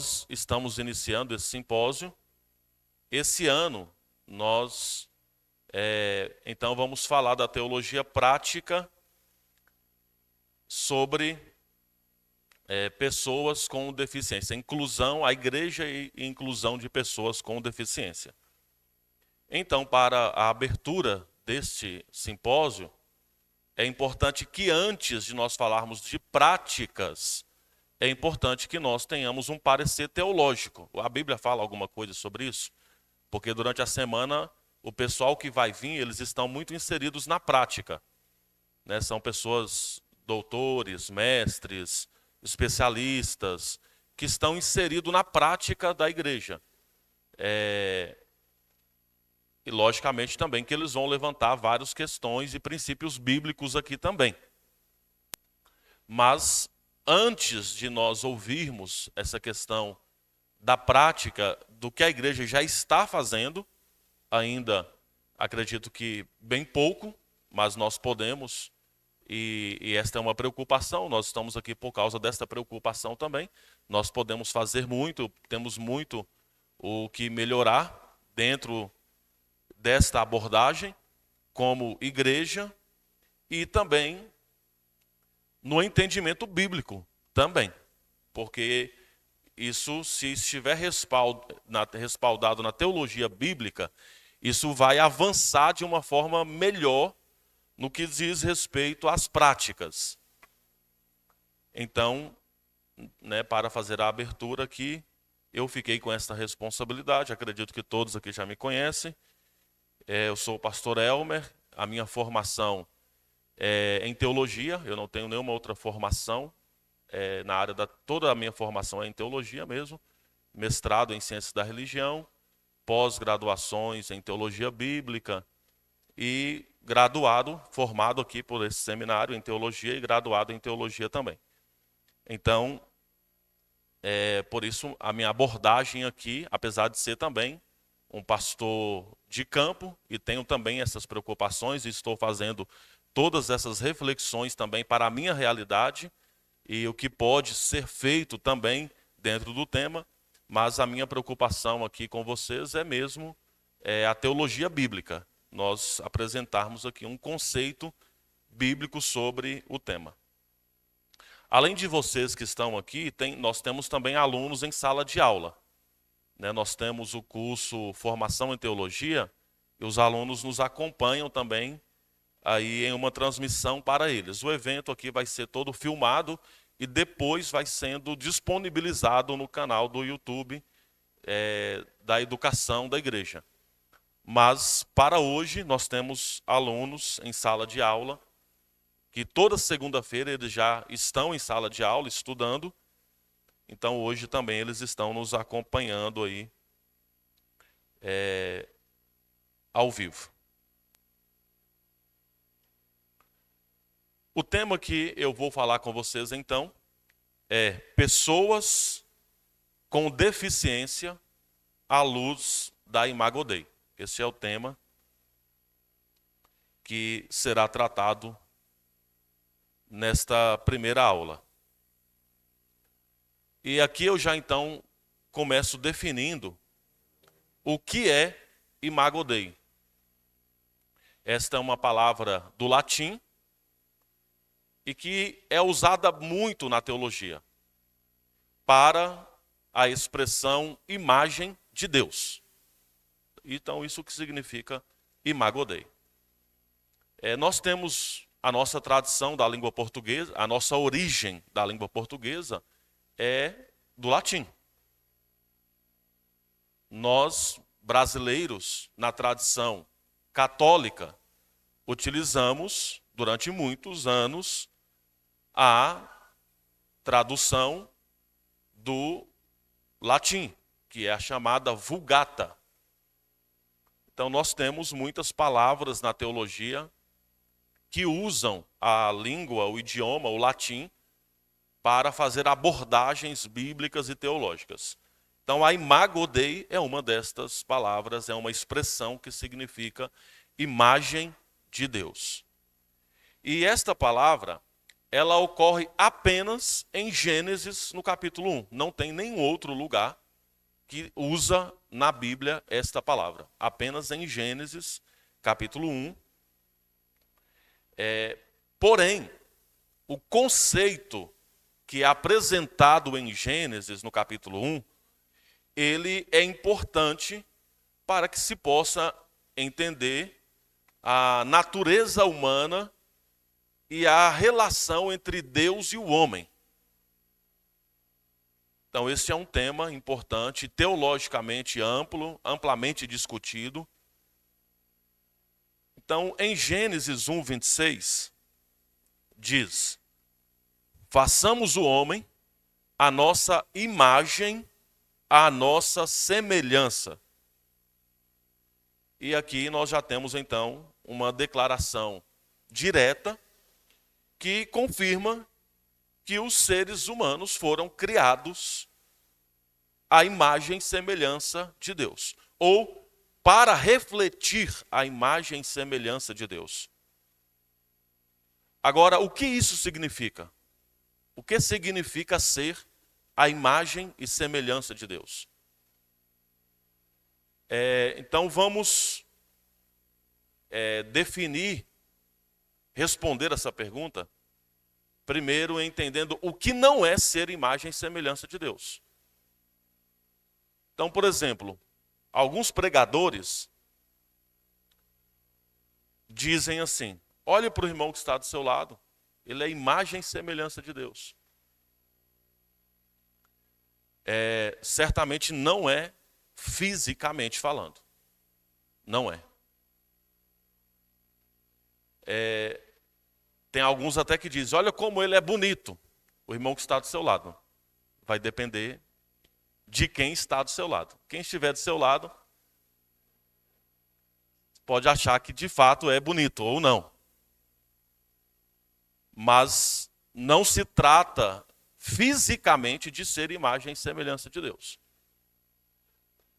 nós estamos iniciando esse simpósio. Esse ano, nós, então, vamos falar da teologia prática sobre pessoas com deficiência, inclusão, a igreja e inclusão de pessoas com deficiência. Então, para a abertura deste simpósio, é importante que antes de nós falarmos de práticas, é importante que nós tenhamos um parecer teológico. A Bíblia fala alguma coisa sobre isso? Porque durante a semana, o pessoal que vai vir, eles estão muito inseridos na prática, né? São pessoas, doutores, mestres, especialistas, que estão inseridos na prática da igreja. E, logicamente, também que eles vão levantar várias questões e princípios bíblicos aqui também. Mas, antes de nós ouvirmos essa questão da prática, do que a igreja já está fazendo, ainda acredito que bem pouco, mas nós podemos, e esta é uma preocupação, nós estamos aqui por causa desta preocupação também. Nós podemos fazer muito, temos muito o que melhorar dentro desta abordagem como igreja e também no entendimento bíblico porque isso, se estiver respaldado na teologia bíblica, isso vai avançar de uma forma melhor no que diz respeito às práticas. Então, para fazer a abertura aqui, eu fiquei com essa responsabilidade, acredito que todos aqui já me conhecem. Eu sou o pastor Elmer, a minha formação é em teologia, eu não tenho nenhuma outra formação na área toda a minha formação é em teologia mesmo, mestrado em ciências da religião, pós-graduações em teologia bíblica e graduado, formado aqui por esse seminário em teologia e graduado em teologia também. Então, por isso a minha abordagem aqui, apesar de ser também um pastor de campo e tenho também essas preocupações e estou fazendo todas essas reflexões também para a minha realidade e o que pode ser feito também dentro do tema, mas a minha preocupação aqui com vocês é mesmo a teologia bíblica, nós apresentarmos aqui um conceito bíblico sobre o tema. Além de vocês que estão aqui, nós temos também alunos em sala de aula. Nós temos o curso Formação em Teologia e os alunos nos acompanham também aí em uma transmissão para eles. O evento aqui vai ser todo filmado e depois vai sendo disponibilizado no canal do YouTube da educação da igreja. Mas para hoje nós temos alunos em sala de aula que toda segunda-feira eles já estão em sala de aula estudando. Então hoje também eles estão nos acompanhando aí ao vivo. O tema que eu vou falar com vocês então é pessoas com deficiência à luz da Imago Dei. Esse é o tema que será tratado nesta primeira aula. E aqui eu já então começo definindo o que é Imago Dei. Esta é uma palavra do latim e que é usada muito na teologia para a expressão imagem de Deus. Então isso que significa Imago Dei. Nós temos a nossa tradição da língua portuguesa, a nossa origem da língua portuguesa é do latim. Nós, brasileiros, na tradição católica, utilizamos durante muitos anos a tradução do latim, que é a chamada Vulgata. Então nós temos muitas palavras na teologia que usam a língua, o idioma, o latim, para fazer abordagens bíblicas e teológicas. Então a Imago Dei é uma destas palavras, é uma expressão que significa imagem de Deus. E esta palavra, ela ocorre apenas em Gênesis, no capítulo 1. Não tem nenhum outro lugar que usa na Bíblia esta palavra. Apenas em Gênesis, capítulo 1. Porém, o conceito que é apresentado em Gênesis, no capítulo 1, ele é importante para que se possa entender a natureza humana e a relação entre Deus e o homem. Então, esse é um tema importante, teologicamente amplo, amplamente discutido. Então, em Gênesis 1, 26, diz: façamos o homem a nossa imagem, a nossa semelhança. E aqui nós já temos, então, uma declaração direta que confirma que os seres humanos foram criados à imagem e semelhança de Deus, ou para refletir a imagem e semelhança de Deus. Agora, o que isso significa? O que significa ser a imagem e semelhança de Deus? Então vamos definir, responder essa pergunta, primeiro entendendo o que não é ser imagem e semelhança de Deus. Então, por exemplo, alguns pregadores dizem assim: olhe para o irmão que está do seu lado, ele é imagem e semelhança de Deus. Certamente não é fisicamente falando. Não é. Tem alguns até que dizem: olha como ele é bonito, o irmão que está do seu lado. Vai depender de quem está do seu lado. Quem estiver do seu lado pode achar que de fato é bonito ou não. Mas não se trata fisicamente de ser imagem e semelhança de Deus.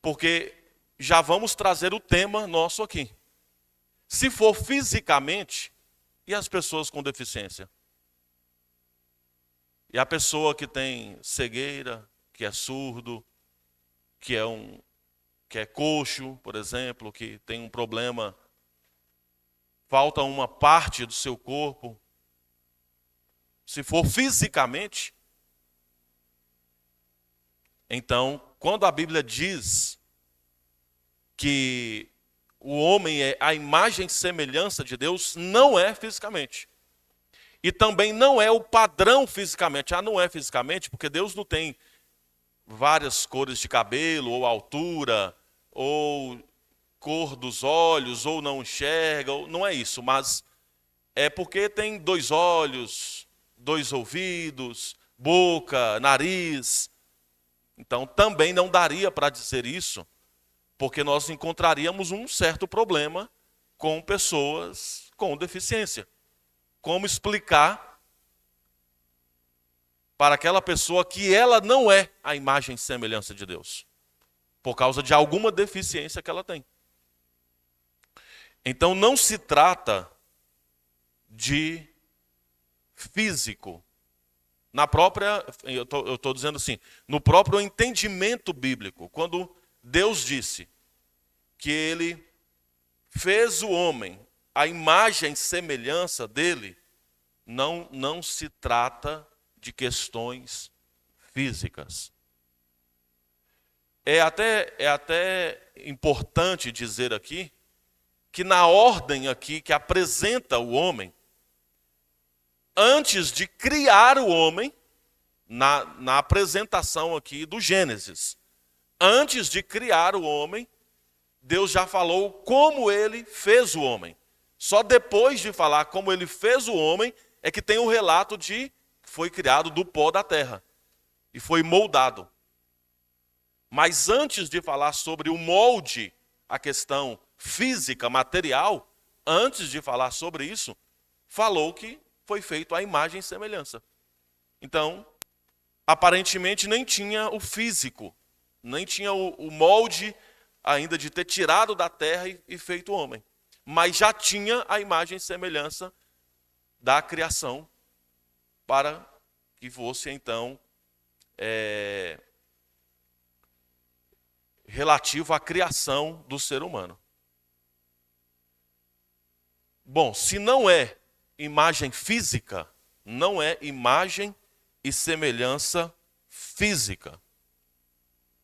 Porque já vamos trazer o tema nosso aqui. Se for fisicamente, e as pessoas com deficiência? E a pessoa que tem cegueira, que é surdo, que é coxo, por exemplo, que tem um problema, falta uma parte do seu corpo. Se for fisicamente, então, quando a Bíblia diz que o homem é a imagem e semelhança de Deus, não é fisicamente. E também não é o padrão fisicamente. Não é fisicamente, porque Deus não tem várias cores de cabelo, ou altura, ou cor dos olhos, ou não enxerga, não é isso. Mas é porque tem 2 olhos, 2 ouvidos, boca, nariz. Então também não daria para dizer isso, porque nós encontraríamos um certo problema com pessoas com deficiência. Como explicar para aquela pessoa que ela não é a imagem e semelhança de Deus, por causa de alguma deficiência que ela tem? Então não se trata de físico. Eu estou dizendo assim, no próprio entendimento bíblico, quando Deus disse que ele fez o homem à imagem e semelhança dele, não se trata de questões físicas. É até importante dizer aqui que na ordem aqui que apresenta o homem, antes de criar o homem, na apresentação aqui do Gênesis, antes de criar o homem, Deus já falou como ele fez o homem. Só depois de falar como ele fez o homem, é que tem o relato de que foi criado do pó da terra e foi moldado. Mas antes de falar sobre o molde, a questão física, material, antes de falar sobre isso, falou que foi feito à imagem e semelhança. Então, aparentemente nem tinha o físico, nem tinha o molde ainda de ter tirado da terra e feito o homem. Mas já tinha a imagem e semelhança da criação para que fosse então relativo à criação do ser humano. Bom, se não é imagem física, não é imagem e semelhança física.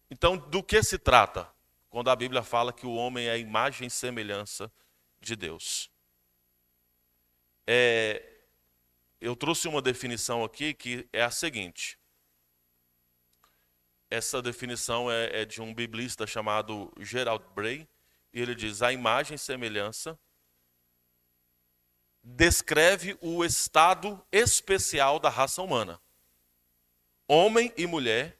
Então, do que se trata quando a Bíblia fala que o homem é a imagem e semelhança de Deus? Eu trouxe uma definição aqui que é a seguinte. Essa definição é de um biblista chamado Gerald Bray, e ele diz: a imagem e semelhança descreve o estado especial da raça humana, homem e mulher,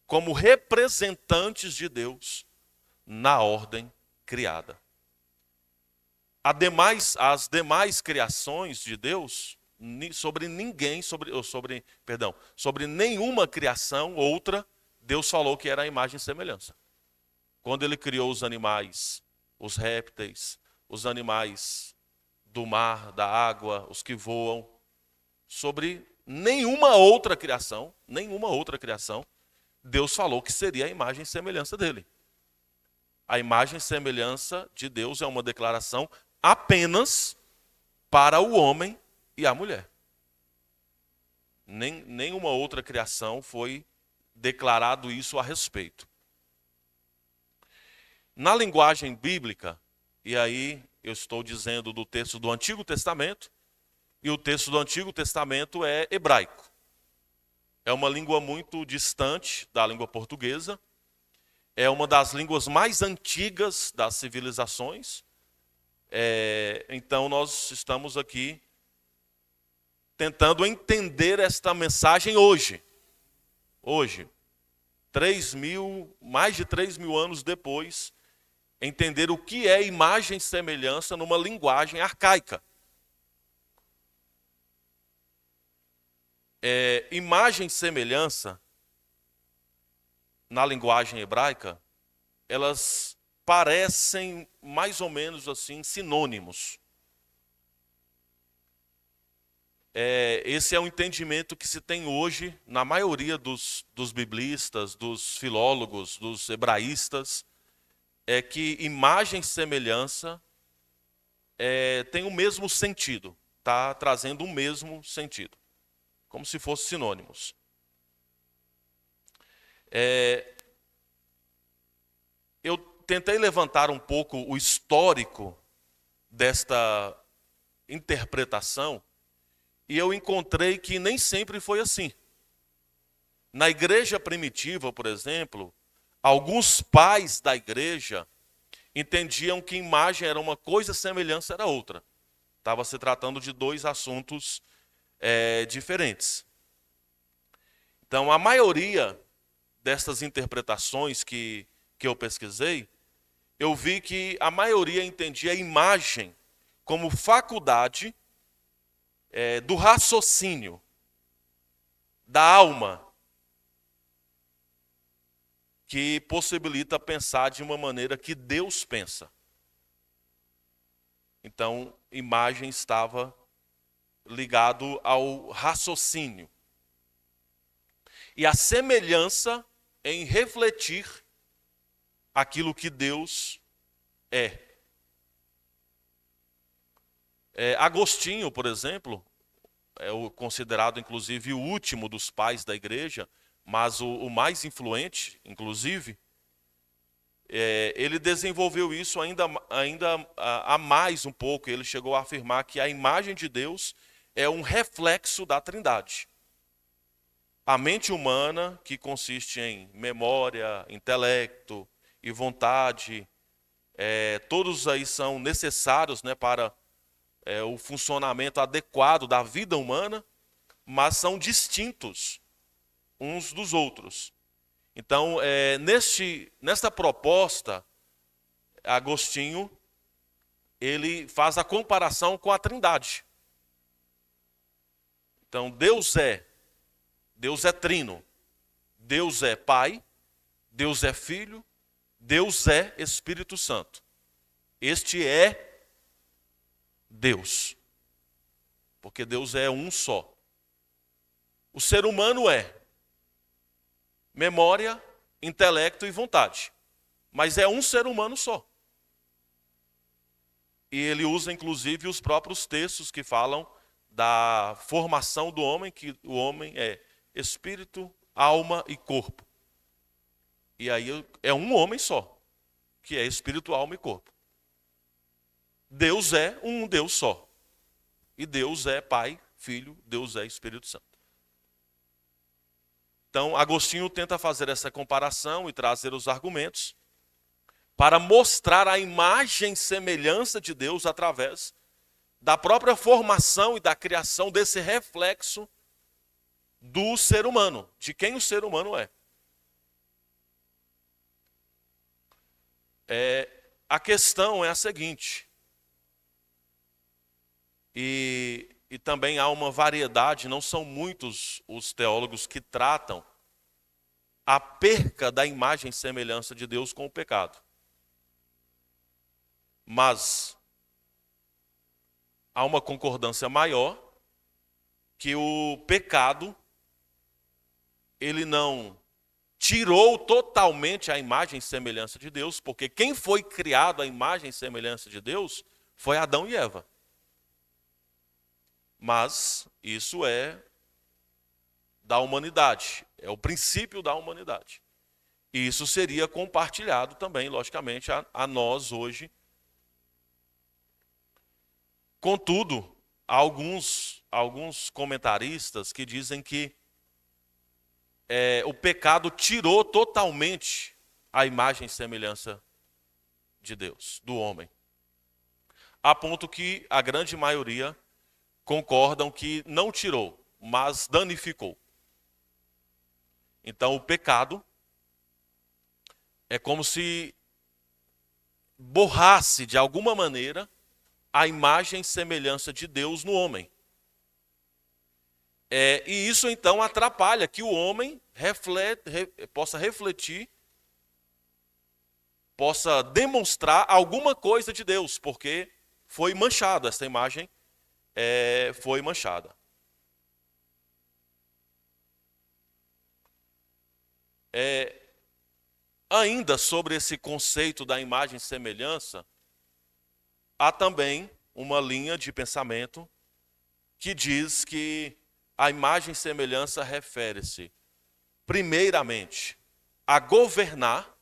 como representantes de Deus na ordem criada. As demais criações de Deus, sobre nenhuma criação outra, Deus falou que era a imagem e semelhança. Quando ele criou os animais, os répteis, os animais do mar, da água, os que voam, sobre nenhuma outra criação, Deus falou que seria a imagem e semelhança dele. A imagem e semelhança de Deus é uma declaração apenas para o homem e a mulher. Nenhuma outra criação foi declarado isso a respeito. Na linguagem bíblica, e aí eu estou dizendo do texto do Antigo Testamento, e o texto do Antigo Testamento é hebraico. É uma língua muito distante da língua portuguesa, é uma das línguas mais antigas das civilizações. Então nós estamos aqui tentando entender esta mensagem hoje, mais de 3.000 anos depois, entender o que é imagem e semelhança numa linguagem arcaica. Imagem e semelhança, na linguagem hebraica, elas parecem mais ou menos assim sinônimos. Esse é o entendimento que se tem hoje na maioria dos biblistas, dos filólogos, dos hebraístas, é que imagem e semelhança tem o mesmo sentido, está trazendo o mesmo sentido, como se fossem sinônimos. Eu tentei levantar um pouco o histórico desta interpretação, e eu encontrei que nem sempre foi assim. Na igreja primitiva, por exemplo, alguns pais da igreja entendiam que imagem era uma coisa, semelhança era outra. Estava se tratando de dois assuntos diferentes. Então, a maioria dessas interpretações que eu pesquisei, eu vi que a maioria entendia a imagem como faculdade do raciocínio, da alma, que possibilita pensar de uma maneira que Deus pensa. Então, imagem estava ligado ao raciocínio. E a semelhança em refletir aquilo que Deus é. Agostinho, por exemplo, é considerado inclusive o último dos pais da igreja, mas o mais influente, inclusive, ele desenvolveu isso ainda a mais um pouco. Ele chegou a afirmar que a imagem de Deus é um reflexo da Trindade. A mente humana, que consiste em memória, intelecto e vontade, todos aí são necessários, para o funcionamento adequado da vida humana, mas são distintos uns dos outros. Então, nesta proposta, Agostinho, ele faz a comparação com a Trindade. Então, Deus é trino. Deus é Pai, Deus é Filho, Deus é Espírito Santo. Este é Deus. Porque Deus é um só. O ser humano é memória, intelecto e vontade. Mas é um ser humano só. E ele usa, inclusive, os próprios textos que falam da formação do homem, que o homem é espírito, alma e corpo. E aí é um homem só, que é espírito, alma e corpo. Deus é um Deus só. E Deus é Pai, Filho, Deus é Espírito Santo. Então, Agostinho tenta fazer essa comparação e trazer os argumentos para mostrar a imagem e semelhança de Deus através da própria formação e da criação desse reflexo do ser humano, de quem o ser humano é. A questão é a seguinte, e também há uma variedade, não são muitos os teólogos que tratam a perca da imagem e semelhança de Deus com o pecado. Mas há uma concordância maior que o pecado, ele não tirou totalmente a imagem e semelhança de Deus, porque quem foi criado à imagem e semelhança de Deus foi Adão e Eva. Mas isso é da humanidade, é o princípio da humanidade. E isso seria compartilhado também, logicamente, a nós hoje. Contudo, há alguns comentaristas que dizem que o pecado tirou totalmente a imagem e semelhança de Deus, do homem. A ponto que a grande maioria concordam que não tirou, mas danificou. Então o pecado é como se borrasse de alguma maneira a imagem e semelhança de Deus no homem. E isso então atrapalha que o homem possa refletir, possa demonstrar alguma coisa de Deus, porque foi manchado, essa imagem foi manchada. Ainda sobre esse conceito da imagem e semelhança, há também uma linha de pensamento que diz que a imagem e semelhança refere-se, primeiramente, a governar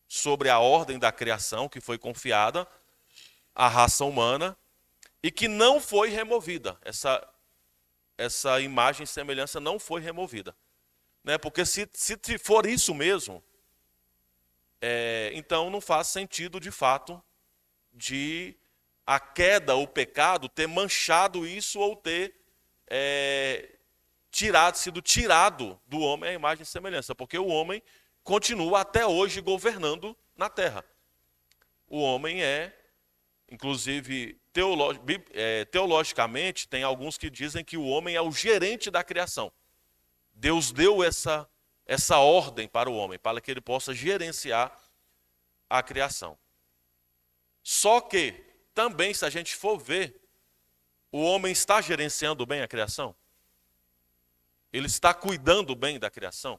sobre a ordem da criação que foi confiada à raça humana e que não foi removida. Essa imagem e semelhança não foi removida. Né? Porque se for isso mesmo, então não faz sentido, de fato, de a queda, o pecado, ter manchado isso ou ter sido tirado do homem a imagem e semelhança, porque o homem continua até hoje governando na terra. O homem inclusive, teologicamente, tem alguns que dizem que o homem é o gerente da criação. Deus deu essa ordem para o homem, para que ele possa gerenciar a criação. Só que, também, se a gente for ver, o homem está gerenciando bem a criação? Ele está cuidando bem da criação?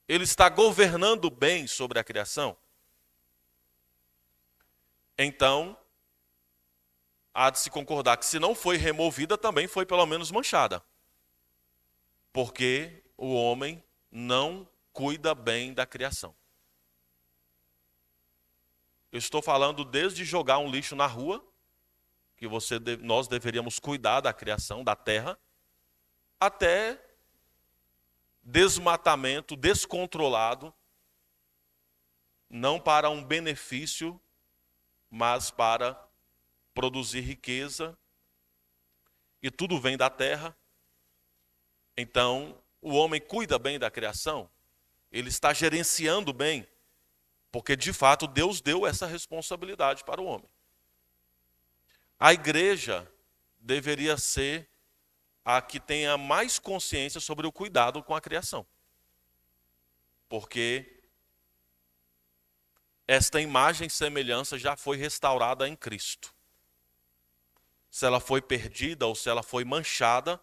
Ele está governando bem sobre a criação? Então, há de se concordar que se não foi removida, também foi pelo menos manchada. Porque o homem não cuida bem da criação. Eu estou falando desde jogar um lixo na rua, que nós deveríamos cuidar da criação, da terra, até desmatamento descontrolado, não para um benefício, mas para produzir riqueza, e tudo vem da terra. Então, o homem cuida bem da criação, ele está gerenciando bem, porque de fato Deus deu essa responsabilidade para o homem. A igreja deveria ser a que tenha mais consciência sobre o cuidado com a criação. Porque esta imagem e semelhança já foi restaurada em Cristo. Se ela foi perdida ou se ela foi manchada,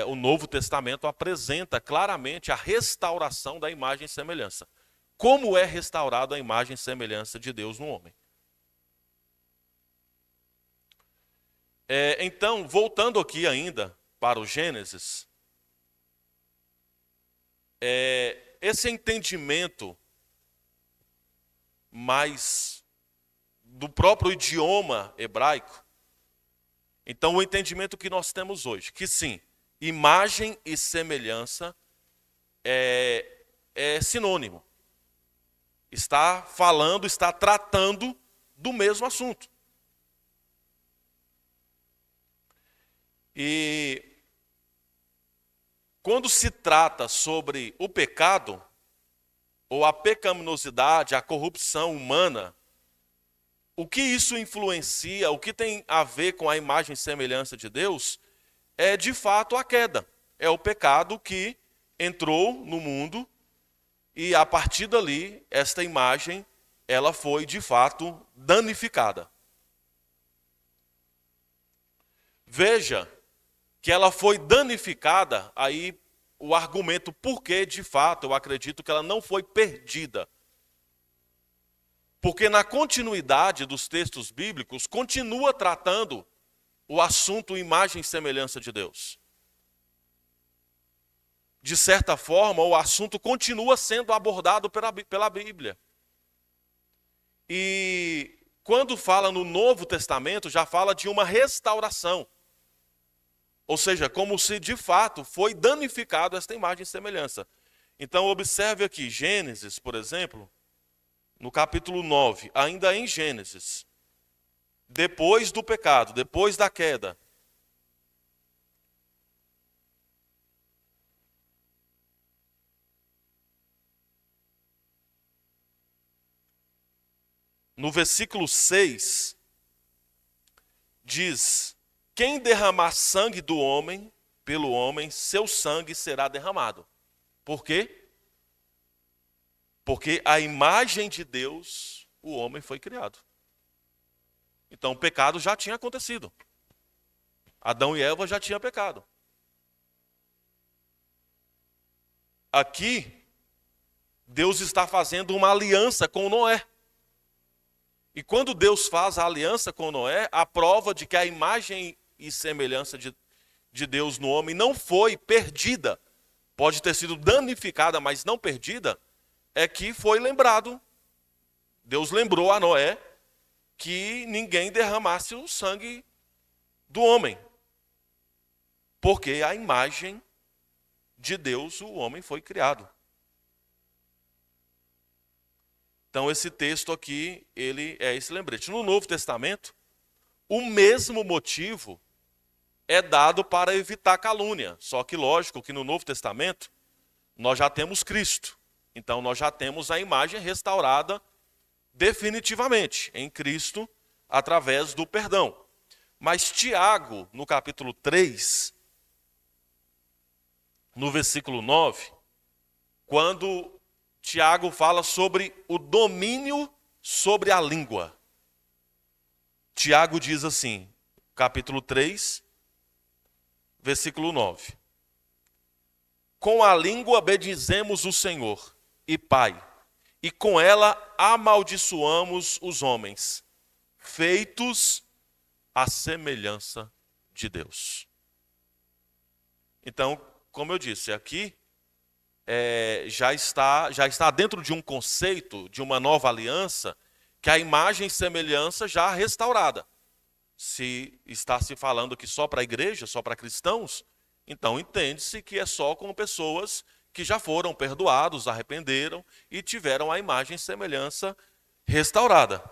o Novo Testamento apresenta claramente a restauração da imagem e semelhança. Como é restaurada a imagem e semelhança de Deus no homem? Então, voltando aqui ainda para o Gênesis, esse entendimento mais do próprio idioma hebraico, então o entendimento que nós temos hoje, que sim, imagem e semelhança é sinônimo. Está falando, está tratando do mesmo assunto. E quando se trata sobre o pecado, ou a pecaminosidade, a corrupção humana, o que isso influencia, o que tem a ver com a imagem e semelhança de Deus, é de fato a queda. É o pecado que entrou no mundo e a partir dali, esta imagem, ela foi de fato danificada. Veja que ela foi danificada, aí o argumento por que, de fato, eu acredito que ela não foi perdida. Porque na continuidade dos textos bíblicos, continua tratando o assunto imagem e semelhança de Deus. De certa forma, o assunto continua sendo abordado pela Bíblia. E quando fala no Novo Testamento, já fala de uma restauração. Ou seja, como se de fato foi danificado esta imagem e semelhança. Então observe aqui, Gênesis, por exemplo, no capítulo 9, ainda em Gênesis, depois do pecado, depois da queda. No versículo 6, diz: quem derramar sangue do homem, pelo homem, seu sangue será derramado. Por quê? Porque a imagem de Deus, o homem foi criado. Então o pecado já tinha acontecido. Adão e Eva já tinham pecado. Aqui, Deus está fazendo uma aliança com Noé. E quando Deus faz a aliança com Noé, a prova de que a imagem e semelhança de Deus no homem não foi perdida, pode ter sido danificada, mas não perdida, é que foi lembrado. Deus lembrou a Noé que ninguém derramasse o sangue do homem. Porque a imagem de Deus, o homem foi criado. Então esse texto aqui, ele é esse lembrete. No Novo Testamento, o mesmo motivo é dado para evitar calúnia. Só que lógico que no Novo Testamento, nós já temos Cristo. Então nós já temos a imagem restaurada definitivamente em Cristo, através do perdão. Mas Tiago, no capítulo 3, no versículo 9, quando Tiago fala sobre o domínio sobre a língua. Tiago diz assim, capítulo 3, versículo 9. Com a língua bendizemos o Senhor e Pai, e com ela amaldiçoamos os homens, feitos à semelhança de Deus. Então, como eu disse, aqui já está dentro de um conceito, de uma nova aliança, que a imagem e semelhança já restaurada. Se está se falando que só para a igreja, só para cristãos, então entende-se que é só com pessoas que já foram perdoados, arrependeram e tiveram a imagem e semelhança restaurada.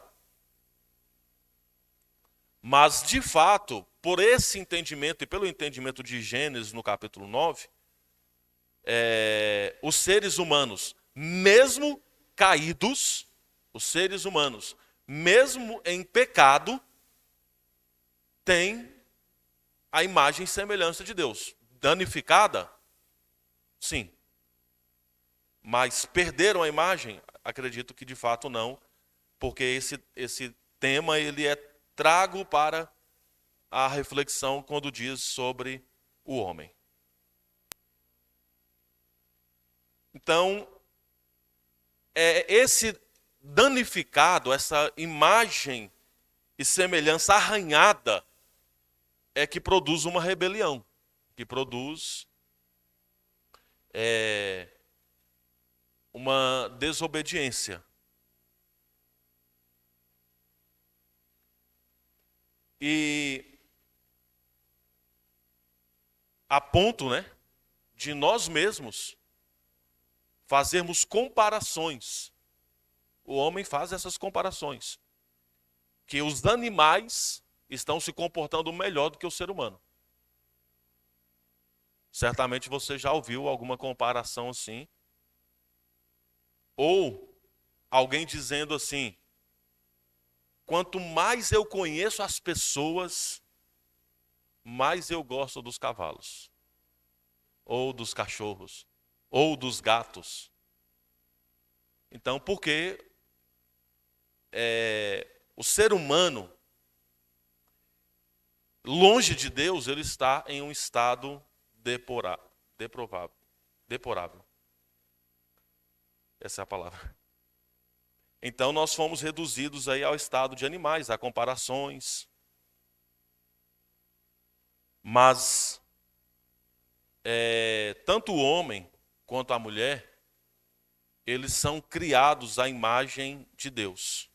Mas, de fato, por esse entendimento e pelo entendimento de Gênesis no capítulo 9, os seres humanos, mesmo caídos, os seres humanos, mesmo em pecado, têm a imagem e semelhança de Deus. Danificada? Sim. Mas perderam a imagem? Acredito que de fato não, porque esse tema ele é trago para a reflexão quando diz sobre o homem. Então, esse danificado, essa imagem e semelhança arranhada, é que produz uma rebelião, que produz uma desobediência. E a ponto, né, de nós mesmos fazermos comparações. O homem faz essas comparações. Que os animais estão se comportando melhor do que o ser humano. Certamente você já ouviu alguma comparação assim. Ou alguém dizendo assim: quanto mais eu conheço as pessoas, mais eu gosto dos cavalos, ou dos cachorros, ou dos gatos. Então, porque o ser humano, longe de Deus, ele está em um estado deplorável. Essa é a palavra. Então nós fomos reduzidos aí ao estado de animais, a comparações. Mas tanto o homem quanto a mulher, eles são criados à imagem de Deus.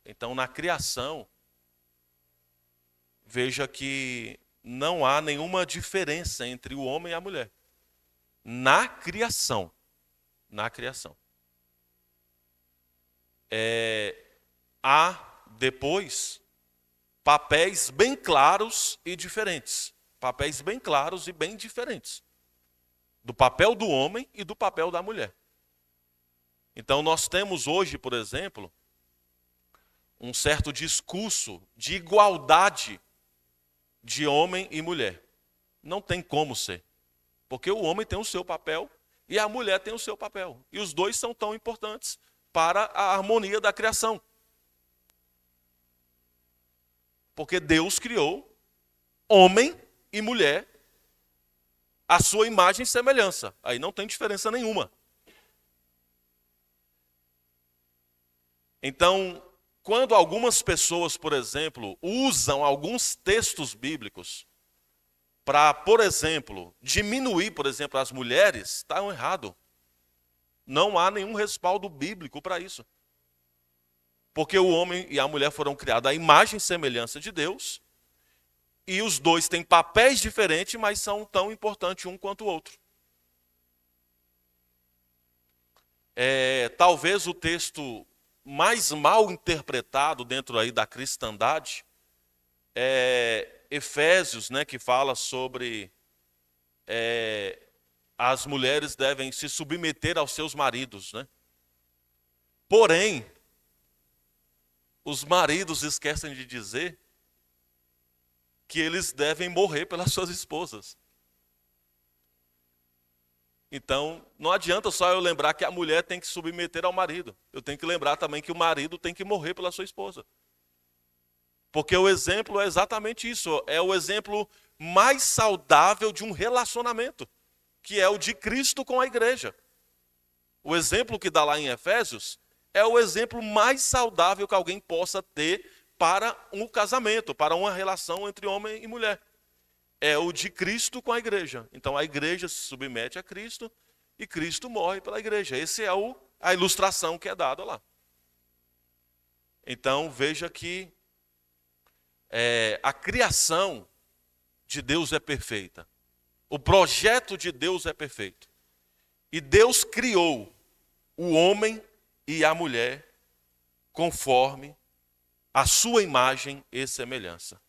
Então na criação, veja que não há nenhuma diferença entre o homem e a mulher. Na criação. Na criação. Há depois papéis bem claros e diferentes. Papéis bem claros e bem diferentes. Do papel do homem e do papel da mulher. Então nós temos hoje, por exemplo, um certo discurso de igualdade de homem e mulher. Não tem como ser. Porque o homem tem o seu papel e a mulher tem o seu papel. E os dois são tão importantes para a harmonia da criação. Porque Deus criou homem e mulher à sua imagem e semelhança. Aí não tem diferença nenhuma. Então, quando algumas pessoas, por exemplo, usam alguns textos bíblicos para, por exemplo, diminuir, por exemplo, as mulheres, está errado. Não há nenhum respaldo bíblico para isso. Porque o homem e a mulher foram criados à imagem e semelhança de Deus, e os dois têm papéis diferentes, mas são tão importantes um quanto o outro. Talvez o texto mais mal interpretado dentro aí da cristandade é Efésios, né, que fala sobre as mulheres devem se submeter aos seus maridos, né? Porém, os maridos esquecem de dizer que eles devem morrer pelas suas esposas. Então, não adianta só eu lembrar que a mulher tem que se submeter ao marido. Eu tenho que lembrar também que o marido tem que morrer pela sua esposa. Porque o exemplo é exatamente isso. É o exemplo mais saudável de um relacionamento, que é o de Cristo com a igreja. O exemplo que dá lá em Efésios é o exemplo mais saudável que alguém possa ter para um casamento, para uma relação entre homem e mulher. É o de Cristo com a igreja. Então a igreja se submete a Cristo e Cristo morre pela igreja. Essa é a ilustração que é dada lá. Então veja que a criação de Deus é perfeita. O projeto de Deus é perfeito. E Deus criou o homem e a mulher conforme a sua imagem e semelhança.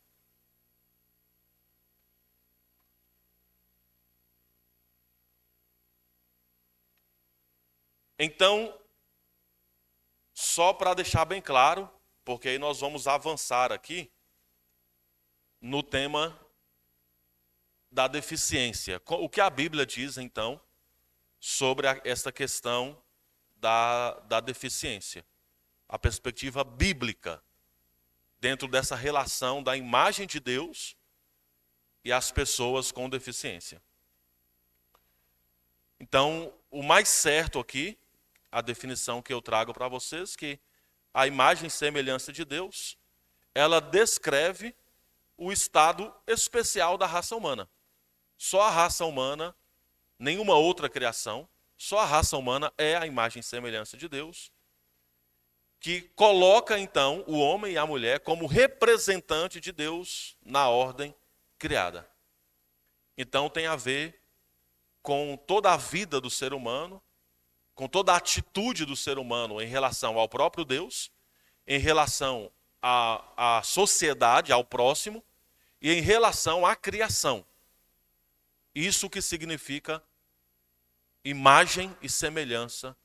Então, só para deixar bem claro, porque aí nós vamos avançar aqui no tema da deficiência. O que a Bíblia diz, então, sobre essa questão da deficiência? A perspectiva bíblica dentro dessa relação da imagem de Deus e as pessoas com deficiência. Então, o mais certo aqui, a definição que eu trago para vocês, que a imagem e semelhança de Deus, ela descreve o estado especial da raça humana. Só a raça humana, nenhuma outra criação, só a raça humana é a imagem e semelhança de Deus, que coloca então o homem e a mulher como representante de Deus na ordem criada. Então tem a ver com toda a vida do ser humano, com toda a atitude do ser humano em relação ao próprio Deus, em relação à sociedade, ao próximo, e em relação à criação. Isso que significa imagem e semelhança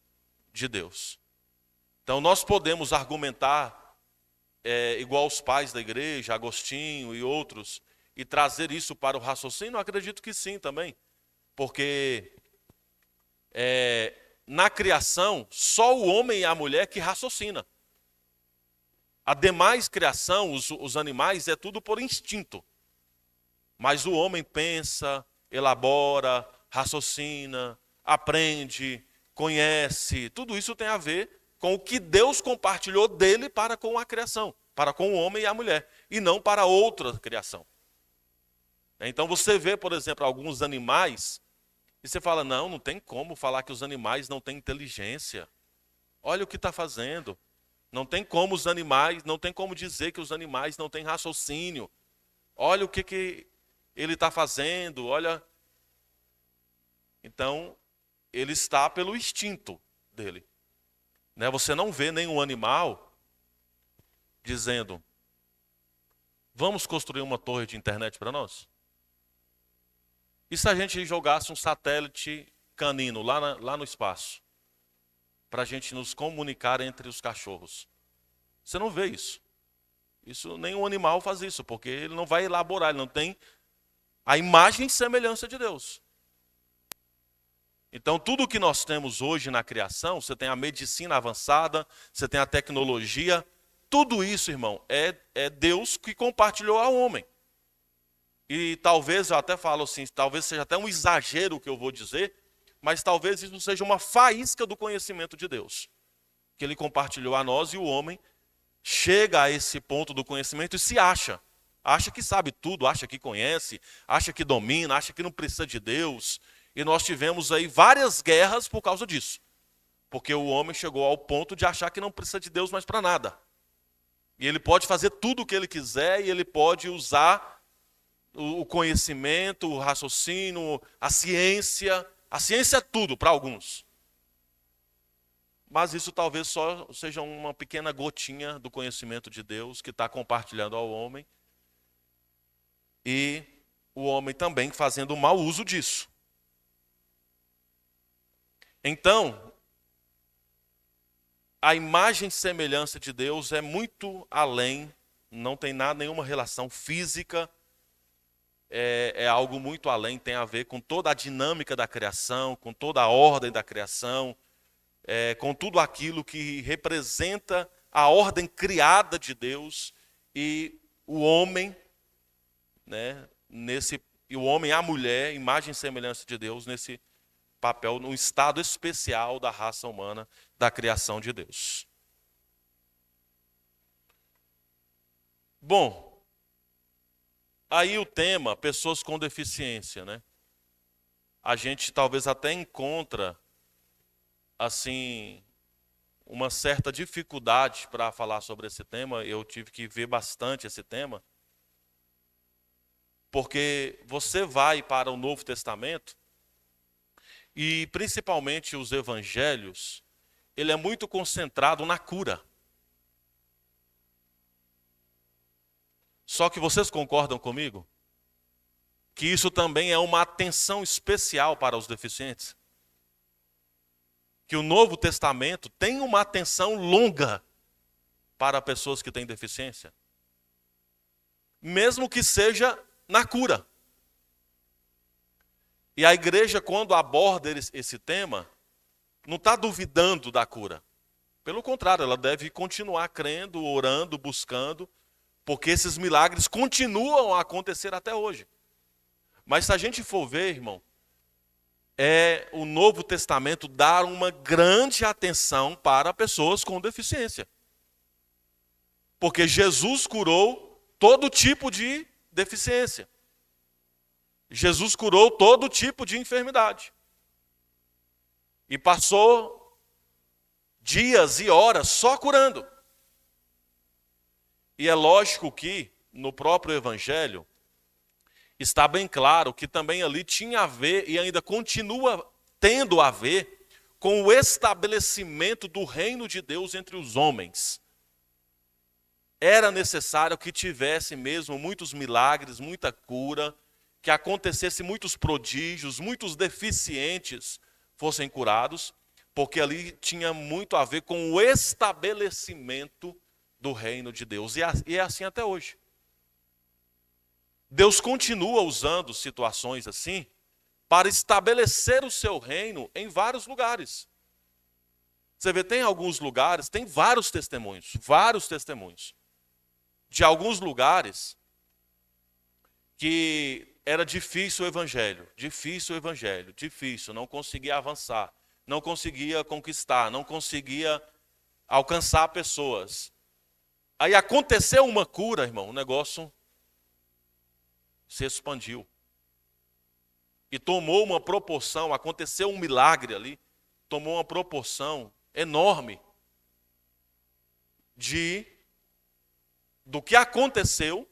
de Deus. Então nós podemos argumentar, igual os pais da igreja, Agostinho e outros, e trazer isso para o raciocínio? Eu acredito que sim também. Porque na criação, só o homem e a mulher que raciocina. A demais criação, os animais, é tudo por instinto. Mas o homem pensa, elabora, raciocina, aprende, conhece. Tudo isso tem a ver com o que Deus compartilhou dele para com a criação, para com o homem e a mulher, e não para outra criação. Então você vê, por exemplo, alguns animais, e você fala, não tem como falar que os animais não têm inteligência. Olha o que está fazendo. Não tem como os animais, não tem como dizer que os animais não têm raciocínio. Olha o que ele está fazendo, olha. Então, ele está pelo instinto dele. Você não vê nenhum animal dizendo, vamos construir uma torre de internet para nós? E se a gente jogasse um satélite canino lá no espaço? Para a gente nos comunicar entre os cachorros. Você não vê isso. Nenhum animal faz isso, porque ele não vai elaborar, ele não tem a imagem e semelhança de Deus. Então, tudo que nós temos hoje na criação, você tem a medicina avançada, você tem a tecnologia, tudo isso, irmão, é Deus que compartilhou ao homem. E talvez, eu até falo assim, talvez seja até um exagero o que eu vou dizer, mas talvez isso seja uma faísca do conhecimento de Deus, que ele compartilhou a nós, e o homem chega a esse ponto do conhecimento e se acha que sabe tudo, acha que conhece, acha que domina, acha que não precisa de Deus. E nós tivemos aí várias guerras por causa disso, porque o homem chegou ao ponto de achar que não precisa de Deus mais para nada. E ele pode fazer tudo o que ele quiser, e ele pode usar o conhecimento, o raciocínio, a ciência. A ciência é tudo para alguns. Mas isso talvez só seja uma pequena gotinha do conhecimento de Deus que está compartilhando ao homem. E o homem também fazendo mau uso disso. Então, a imagem e semelhança de Deus é muito além, não tem nenhuma relação física, é algo muito além, tem a ver com toda a dinâmica da criação, com toda a ordem da criação, com tudo aquilo que representa a ordem criada de Deus, e o homem, e o homem e a mulher, imagem e semelhança de Deus, nesse papel, num estado especial da raça humana, da criação de Deus. Bom, aí o tema, pessoas com deficiência, A gente talvez até encontra, assim, uma certa dificuldade para falar sobre esse tema. Eu tive que ver bastante esse tema, porque você vai para o Novo Testamento, e principalmente os evangelhos, ele é muito concentrado na cura. Só que vocês concordam comigo? Que isso também é uma atenção especial para os deficientes? Que o Novo Testamento tem uma atenção longa para pessoas que têm deficiência? Mesmo que seja na cura. E a igreja, quando aborda esse tema, não está duvidando da cura. Pelo contrário, ela deve continuar crendo, orando, buscando, porque esses milagres continuam a acontecer até hoje. Mas se a gente for ver, irmão, é o Novo Testamento dar uma grande atenção para pessoas com deficiência. Porque Jesus curou todo tipo de deficiência. Jesus curou todo tipo de enfermidade. E passou dias e horas só curando. E é lógico que no próprio Evangelho está bem claro que também ali tinha a ver e ainda continua tendo a ver com o estabelecimento do reino de Deus entre os homens. Era necessário que tivesse mesmo muitos milagres, muita cura, que acontecesse muitos prodígios, muitos deficientes fossem curados, porque ali tinha muito a ver com o estabelecimento do reino de Deus. E é assim até hoje. Deus continua usando situações assim para estabelecer o seu reino em vários lugares. Você vê, tem alguns lugares, tem vários testemunhos de alguns lugares que era difícil o evangelho, não conseguia avançar, não conseguia conquistar, não conseguia alcançar pessoas. Aí aconteceu uma cura, irmão, o negócio se expandiu. E tomou uma proporção, aconteceu um milagre ali, tomou uma proporção enorme do que aconteceu,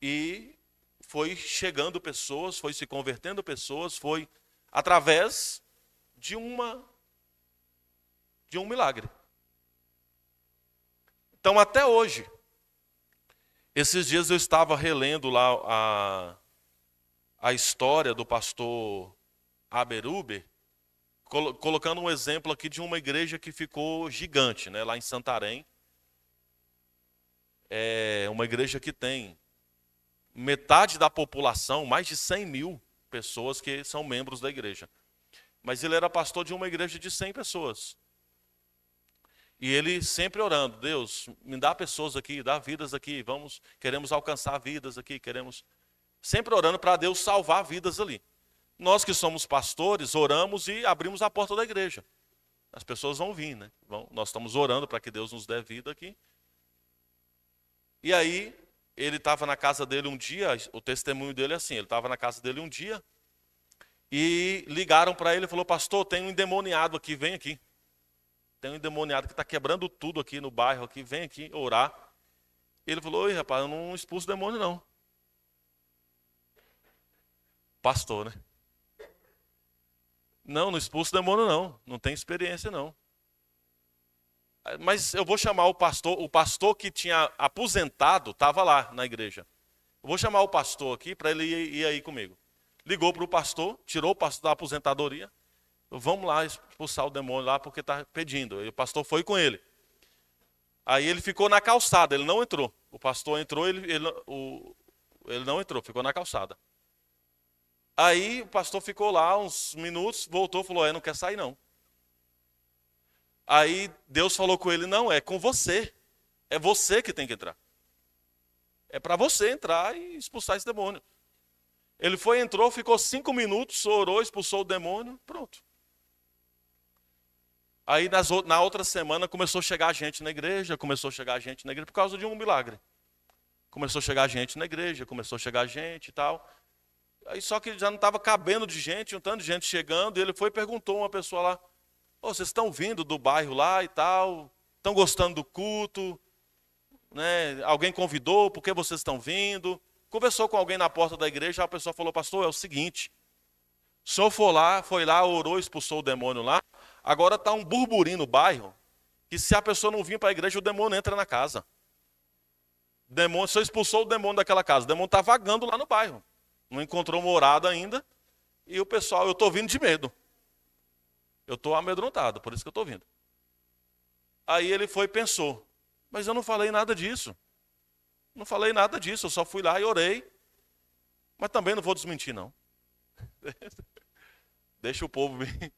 e foi chegando pessoas, foi se convertendo pessoas, foi através de um milagre. Então, até hoje, esses dias eu estava relendo lá a história do pastor Aberuber, colocando um exemplo aqui de uma igreja que ficou gigante, né, lá em Santarém. É uma igreja que tem metade da população, mais de 100 mil pessoas que são membros da igreja. Mas ele era pastor de uma igreja de 100 pessoas. E ele sempre orando: Deus, me dá pessoas aqui, dá vidas aqui, queremos alcançar vidas aqui, sempre orando para Deus salvar vidas ali. Nós que somos pastores, oramos e abrimos a porta da igreja. As pessoas vão vir, né? Nós estamos orando para que Deus nos dê vida aqui. E aí, ele estava na casa dele um dia, o testemunho dele é assim, ele estava na casa dele um dia, e ligaram para ele e falou: pastor, tem um endemoniado aqui, vem aqui. Tem um endemoniado que está quebrando tudo aqui no bairro, aqui, vem aqui orar. Ele falou: oi, rapaz, eu não expulso demônio não. Pastor, né? Não expulso demônio não tem experiência não. Mas eu vou chamar o pastor que tinha aposentado, estava lá na igreja. Eu vou chamar o pastor aqui para ele ir aí comigo. Ligou para o pastor, tirou o pastor da aposentadoria. Vamos lá expulsar o demônio lá porque está pedindo. E o pastor foi com ele. Aí ele ficou na calçada, ele não entrou. O pastor entrou, ele não entrou, ficou na calçada. Aí o pastor ficou lá uns minutos, voltou e falou: não quer sair não. Aí Deus falou com ele: não, é com você. É você que tem que entrar. É para você entrar e expulsar esse demônio. Ele foi, entrou, ficou 5 minutos, orou, expulsou o demônio, pronto. Aí na outra semana começou a chegar gente na igreja, por causa de um milagre. Começou a chegar gente na igreja, e tal. Aí só que já não estava cabendo de gente, um tanto de gente chegando, e ele foi e perguntou a uma pessoa lá: vocês estão vindo do bairro lá e tal, estão gostando do culto, né? Alguém convidou, por que vocês estão vindo? Conversou com alguém na porta da igreja, a pessoa falou: pastor, é o seguinte, o senhor foi lá, orou, expulsou o demônio lá, agora está um burburinho no bairro, que se a pessoa não vir para a igreja, o demônio entra na casa. O senhor expulsou o demônio daquela casa, o demônio está vagando lá no bairro, não encontrou morada ainda, e o pessoal: eu estou vindo de medo. Eu estou amedrontado, por isso que eu estou vindo. Aí ele foi e pensou: mas eu não falei nada disso. Eu só fui lá e orei. Mas também não vou desmentir, não. Deixa o povo vir.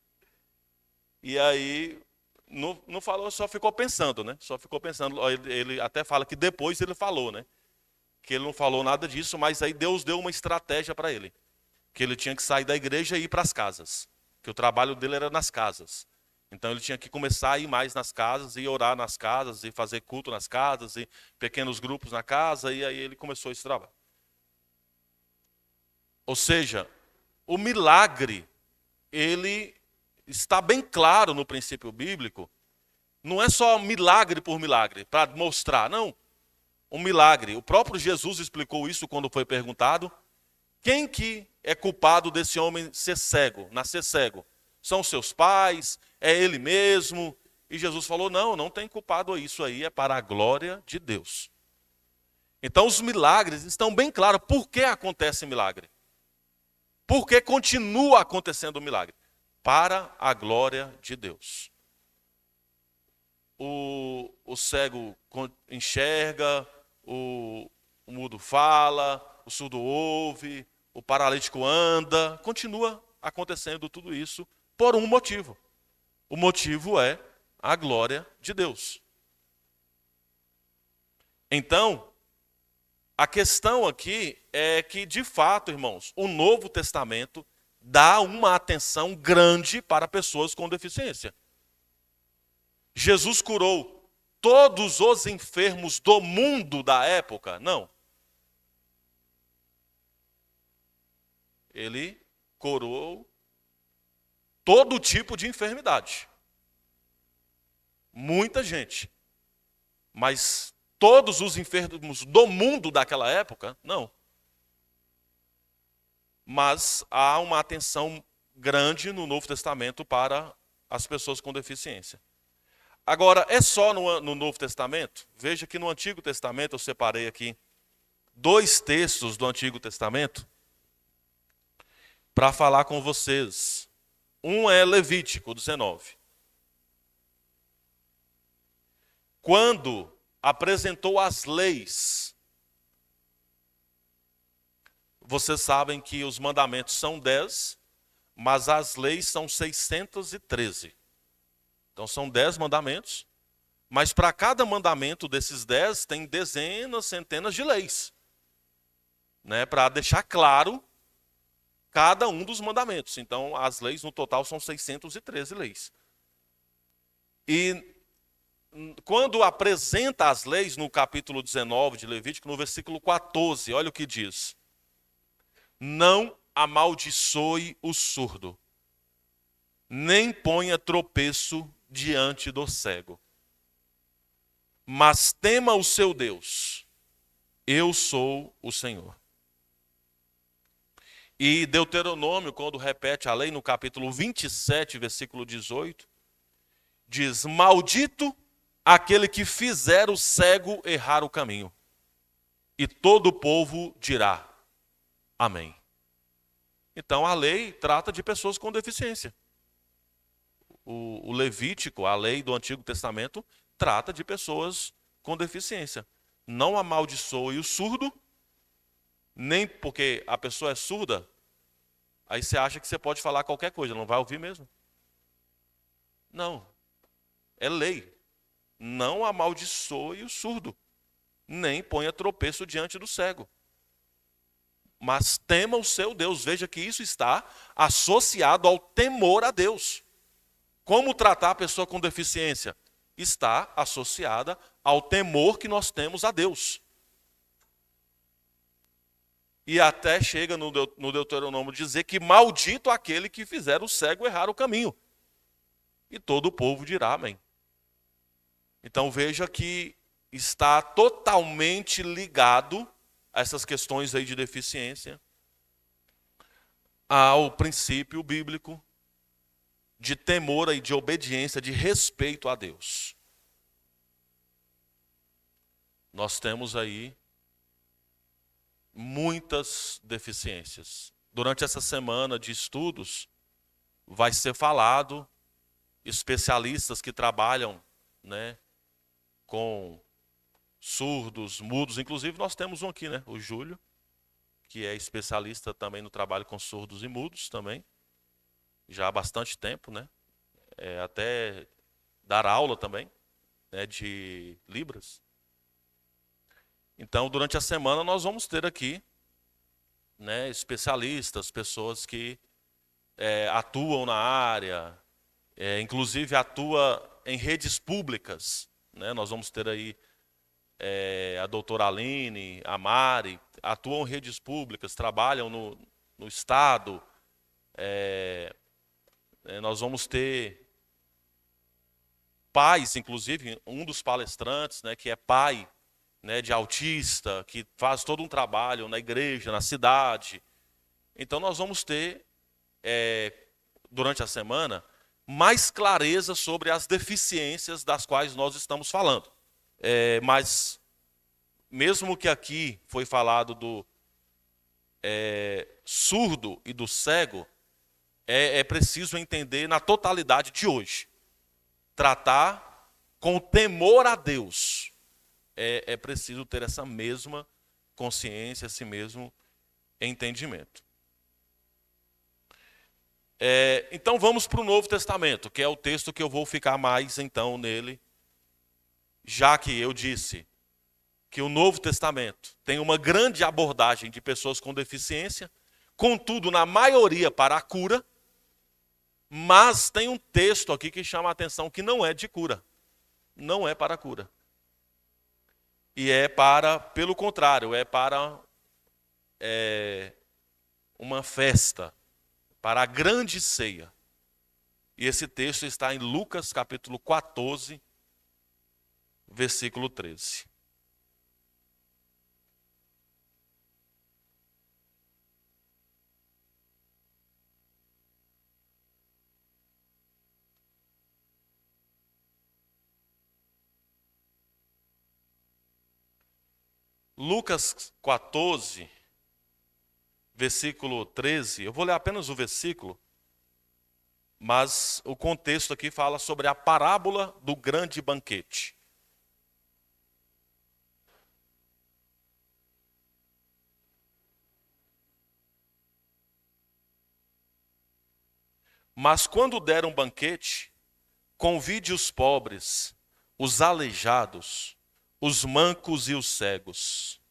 E aí, não falou, só ficou pensando, né? Ele até fala que depois ele falou, né? Que ele não falou nada disso, mas aí Deus deu uma estratégia para ele. que ele tinha que sair da igreja e ir para as casas, que o trabalho dele era nas casas. Então ele tinha que começar a ir mais nas casas, e orar nas casas, e fazer culto nas casas, e pequenos grupos na casa, e aí ele começou esse trabalho. Ou seja, o milagre, ele está bem claro no princípio bíblico, não é só milagre por milagre, para mostrar, não. Um milagre, o próprio Jesus explicou isso quando foi perguntado, quem que é culpado desse homem ser cego, nascer cego? São seus pais? É ele mesmo? E Jesus falou, não tem culpado, isso aí é para a glória de Deus. Então os milagres estão bem claros. Por que acontece milagre? Por que continua acontecendo o milagre? Para a glória de Deus. O cego enxerga, o mudo fala, o surdo ouve, o paralítico anda. Continua acontecendo tudo isso por um motivo. O motivo é a glória de Deus. Então, a questão aqui é que, de fato, irmãos, o Novo Testamento dá uma atenção grande para pessoas com deficiência. Jesus curou todos os enfermos do mundo da época? Não. Ele curou todo tipo de enfermidade. Muita gente. Mas todos os enfermos do mundo daquela época? Não. Mas há uma atenção grande no Novo Testamento para as pessoas com deficiência. Agora, é só no Novo Testamento? Veja que no Antigo Testamento eu separei aqui 2 textos do Antigo Testamento para falar com vocês. Um é Levítico 19. Quando apresentou as leis, vocês sabem que os mandamentos são 10, mas as leis são 613. Então são 10 mandamentos, mas para cada mandamento desses 10 tem dezenas, centenas de leis, né, para deixar claro cada um dos mandamentos. Então as leis no total são 613 leis. E quando apresenta as leis no capítulo 19 de Levítico, no versículo 14, olha o que diz: não amaldiçoe o surdo, nem ponha tropeço diante do cego, mas tema o seu Deus, eu sou o Senhor. E Deuteronômio, quando repete a lei no capítulo 27, versículo 18, diz: maldito aquele que fizer o cego errar o caminho. E todo o povo dirá: amém. Então a lei trata de pessoas com deficiência. O Levítico, a lei do Antigo Testamento, trata de pessoas com deficiência. Não amaldiçoe o surdo, nem porque a pessoa é surda, aí você acha que você pode falar qualquer coisa, não vai ouvir mesmo. Não, é lei. Não amaldiçoe o surdo, nem ponha tropeço diante do cego. Mas tema o seu Deus. Veja que isso está associado ao temor a Deus. Como tratar a pessoa com deficiência? Está associada ao temor que nós temos a Deus. E até chega no Deuteronômio dizer que maldito aquele que fizer o cego errar o caminho. E todo o povo dirá amém. Então veja que está totalmente ligado a essas questões aí de deficiência ao princípio bíblico de temor e de obediência, de respeito a Deus. Nós temos aí muitas deficiências. Durante essa semana de estudos, vai ser falado, especialistas que trabalham, né, com surdos, mudos, inclusive nós temos um aqui, né, o Júlio, que é especialista também no trabalho com surdos e mudos também, já há bastante tempo, né, até dar aula também, né, de Libras. Então, durante a semana nós vamos ter aqui né, especialistas, pessoas que atuam na área, inclusive atua em redes públicas, né? Nós vamos ter aí a doutora Aline, a Mari, atuam em redes públicas, trabalham no Estado. Nós vamos ter pais, inclusive, um dos palestrantes, né, que é pai, né, de autista, que faz todo um trabalho na igreja, na cidade. Então nós vamos ter, durante a semana, mais clareza sobre as deficiências das quais nós estamos falando. Mas, mesmo que aqui foi falado do surdo e do cego, é preciso entender na totalidade de hoje. Tratar com temor a Deus. É preciso ter essa mesma consciência, esse mesmo entendimento. Então vamos para o Novo Testamento, que é o texto que eu vou ficar mais então nele, já que eu disse que o Novo Testamento tem uma grande abordagem de pessoas com deficiência, contudo, na maioria para a cura, mas tem um texto aqui que chama a atenção que não é de cura, não é para a cura. E pelo contrário, é para uma festa, para a grande ceia. E esse texto está em Lucas capítulo 14, versículo 13. Lucas 14, versículo 13, eu vou ler apenas o versículo, mas o contexto aqui fala sobre a parábola do grande banquete. Mas quando der um banquete, convide os pobres, os aleijados, os mancos e os cegos.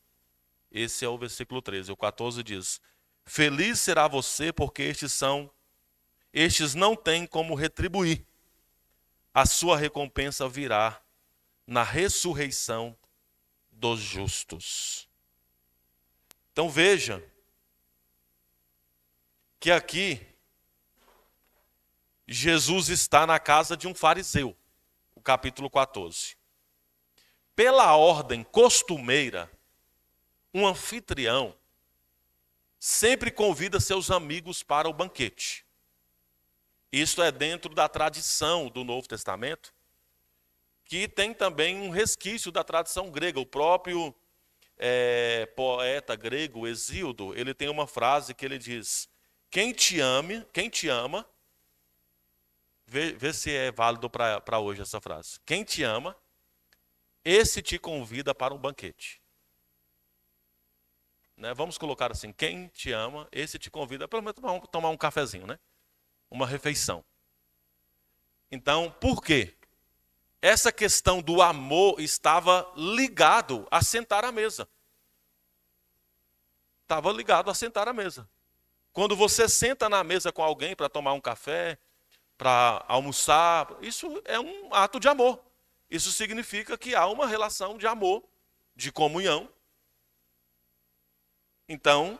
Esse é o versículo 13. O 14 diz: feliz será você, porque estes não têm como retribuir. A sua recompensa virá na ressurreição dos justos. Então veja que aqui Jesus está na casa de um fariseu, o capítulo 14. Pela ordem costumeira, um anfitrião sempre convida seus amigos para o banquete. Isto é dentro da tradição do Novo Testamento, que tem também um resquício da tradição grega. O próprio poeta grego Hesíodo, ele tem uma frase que ele diz: quem te ama, vê se é válido para hoje essa frase. Quem te ama, esse te convida para um banquete. Né? Vamos colocar assim: quem te ama, esse te convida pelo menos tomar um cafezinho, né? Uma refeição. Então, por quê? Essa questão do amor estava ligado a sentar à mesa. Estava ligado a sentar à mesa. Quando você senta na mesa com alguém para tomar um café, para almoçar, isso é um ato de amor. Isso significa que há uma relação de amor, de comunhão. Então,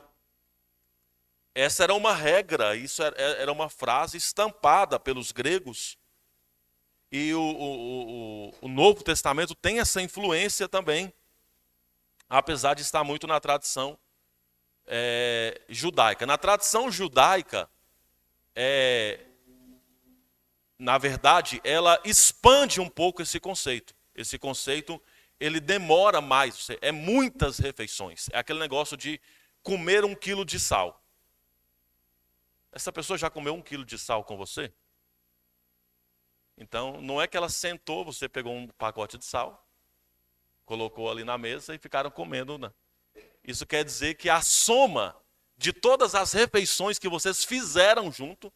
essa era uma regra, isso era uma frase estampada pelos gregos. E o Novo Testamento tem essa influência também, apesar de estar muito na tradição judaica. Na tradição judaica, na verdade, ela expande um pouco esse conceito. Esse conceito, ele demora mais, é muitas refeições. É aquele negócio de comer 1 quilo de sal. Essa pessoa já comeu 1 quilo de sal com você? Então, não é que ela sentou, você pegou um pacote de sal, colocou ali na mesa e ficaram comendo. Né? Isso quer dizer que a soma de todas as refeições que vocês fizeram junto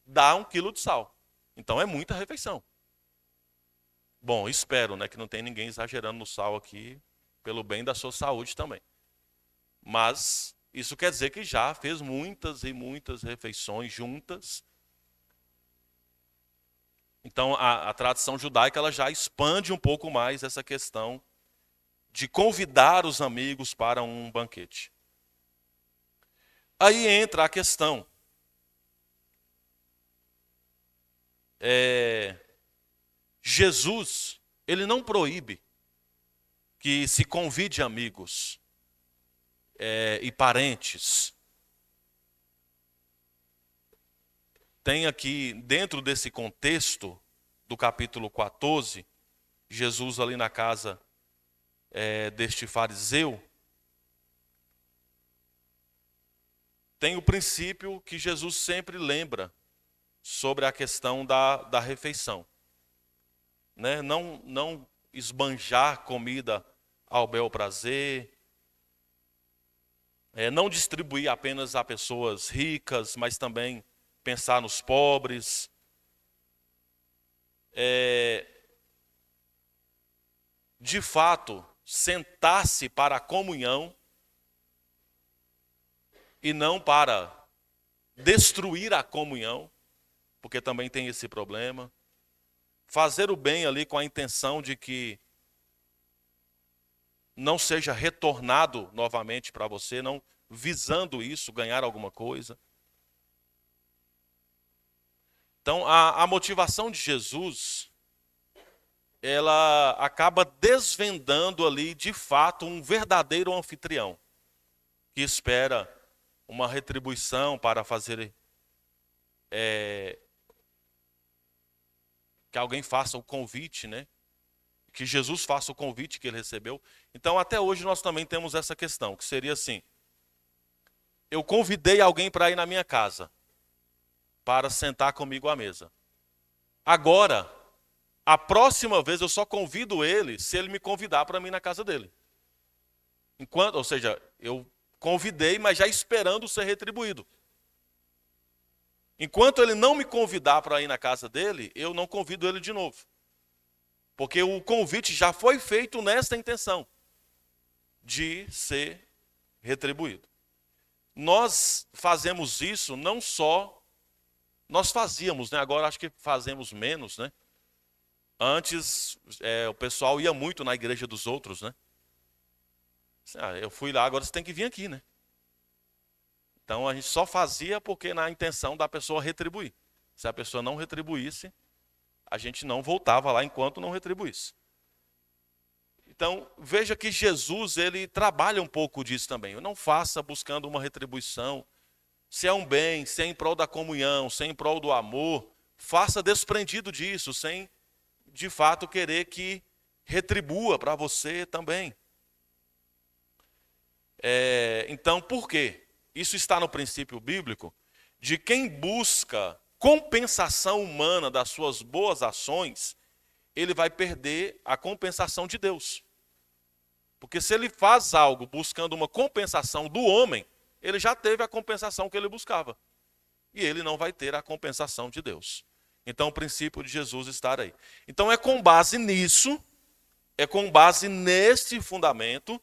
dá 1 quilo de sal. Então, é muita refeição. Bom, espero, né, que não tem ninguém exagerando no sal aqui, pelo bem da sua saúde também. Mas Isso quer dizer que já fez muitas e muitas refeições juntas. Então, a tradição judaica ela já expande um pouco mais essa questão de convidar os amigos para um banquete. Aí entra a questão. Jesus, ele não proíbe que se convide amigos e parentes. Tem aqui, dentro desse contexto do capítulo 14, Jesus ali na casa deste fariseu, tem o princípio que Jesus sempre lembra sobre a questão da refeição. Né? Não esbanjar comida ao bel prazer, não distribuir apenas a pessoas ricas, mas também pensar nos pobres. De fato, sentar-se para a comunhão e não para destruir a comunhão, porque também tem esse problema. Fazer o bem ali com a intenção de que não seja retornado novamente para você, não visando isso, ganhar alguma coisa. Então, a motivação de Jesus, ela acaba desvendando ali, de fato, um verdadeiro anfitrião, que espera uma retribuição para fazer que alguém faça o convite, né? Que Jesus faça o convite que ele recebeu. Então, até hoje nós também temos essa questão, que seria assim: eu convidei alguém para ir na minha casa, para sentar comigo à mesa. Agora, a próxima vez eu só convido ele se ele me convidar para mim na casa dele. Ou seja, eu convidei, mas já esperando ser retribuído. Enquanto ele não me convidar para ir na casa dele, eu não convido ele de novo. Porque o convite já foi feito nessa intenção de ser retribuído. Nós fazemos isso não só... Nós fazíamos, né? Agora acho que fazemos menos, né? Antes o pessoal ia muito na igreja dos outros, né? Eu fui lá, agora você tem que vir aqui, né? Então a gente só fazia porque na intenção da pessoa retribuir. Se a pessoa não retribuísse, a gente não voltava lá enquanto não retribuísse. Então, veja que Jesus, ele trabalha um pouco disso também. Não faça buscando uma retribuição. Se é um bem, se é em prol da comunhão, se é em prol do amor, faça desprendido disso, sem de fato querer que retribua para você também. Então, por quê? Isso está no princípio bíblico de quem busca compensação humana das suas boas ações, ele vai perder a compensação de Deus. Porque se ele faz algo buscando uma compensação do homem, ele já teve a compensação que ele buscava. E ele não vai ter a compensação de Deus. Então o princípio de Jesus está aí. Então é com base nisso, é com base neste fundamento,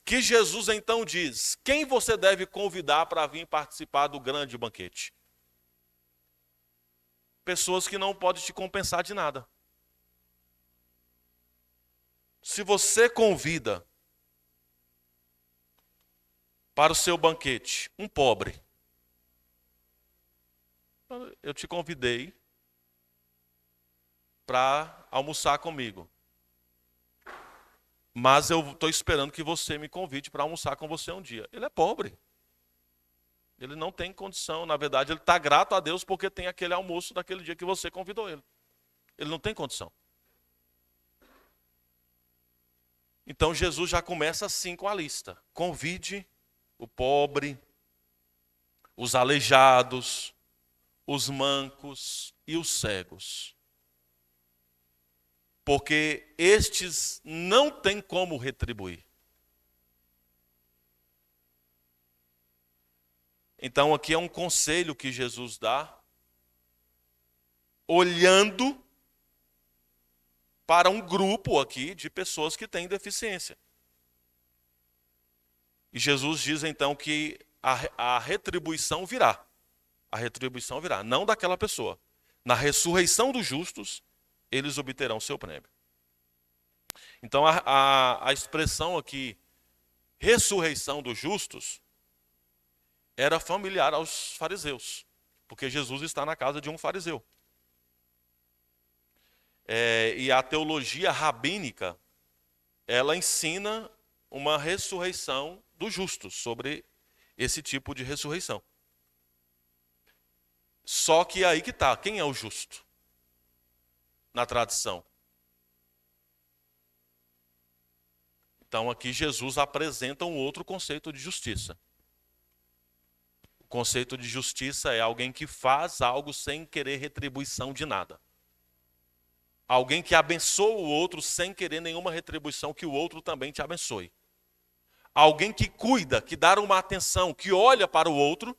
que Jesus então diz: quem você deve convidar para vir participar do grande banquete? Pessoas que não podem te compensar de nada. Se você convida para o seu banquete um pobre, eu te convidei para almoçar comigo, mas eu estou esperando que você me convide para almoçar com você um dia. Ele é pobre. Ele não tem condição. Na verdade, ele está grato a Deus porque tem aquele almoço daquele dia que você convidou ele. Ele não tem condição. Então, Jesus já começa assim com a lista. Convide o pobre, os aleijados, os mancos e os cegos. Porque estes não têm como retribuir. Então aqui é um conselho que Jesus dá, olhando para um grupo aqui de pessoas que têm deficiência. E Jesus diz então que a retribuição virá. A retribuição virá, não daquela pessoa. Na ressurreição dos justos, eles obterão seu prêmio. Então a expressão aqui, ressurreição dos justos, era familiar aos fariseus, porque Jesus está na casa de um fariseu. E a teologia rabínica, ela ensina uma ressurreição dos justos, sobre esse tipo de ressurreição. Só que aí que está, quem é o justo? Na tradição. Então aqui Jesus apresenta um outro conceito de justiça. O conceito de justiça é alguém que faz algo sem querer retribuição de nada. Alguém que abençoa o outro sem querer nenhuma retribuição que o outro também te abençoe. Alguém que cuida, que dá uma atenção, que olha para o outro,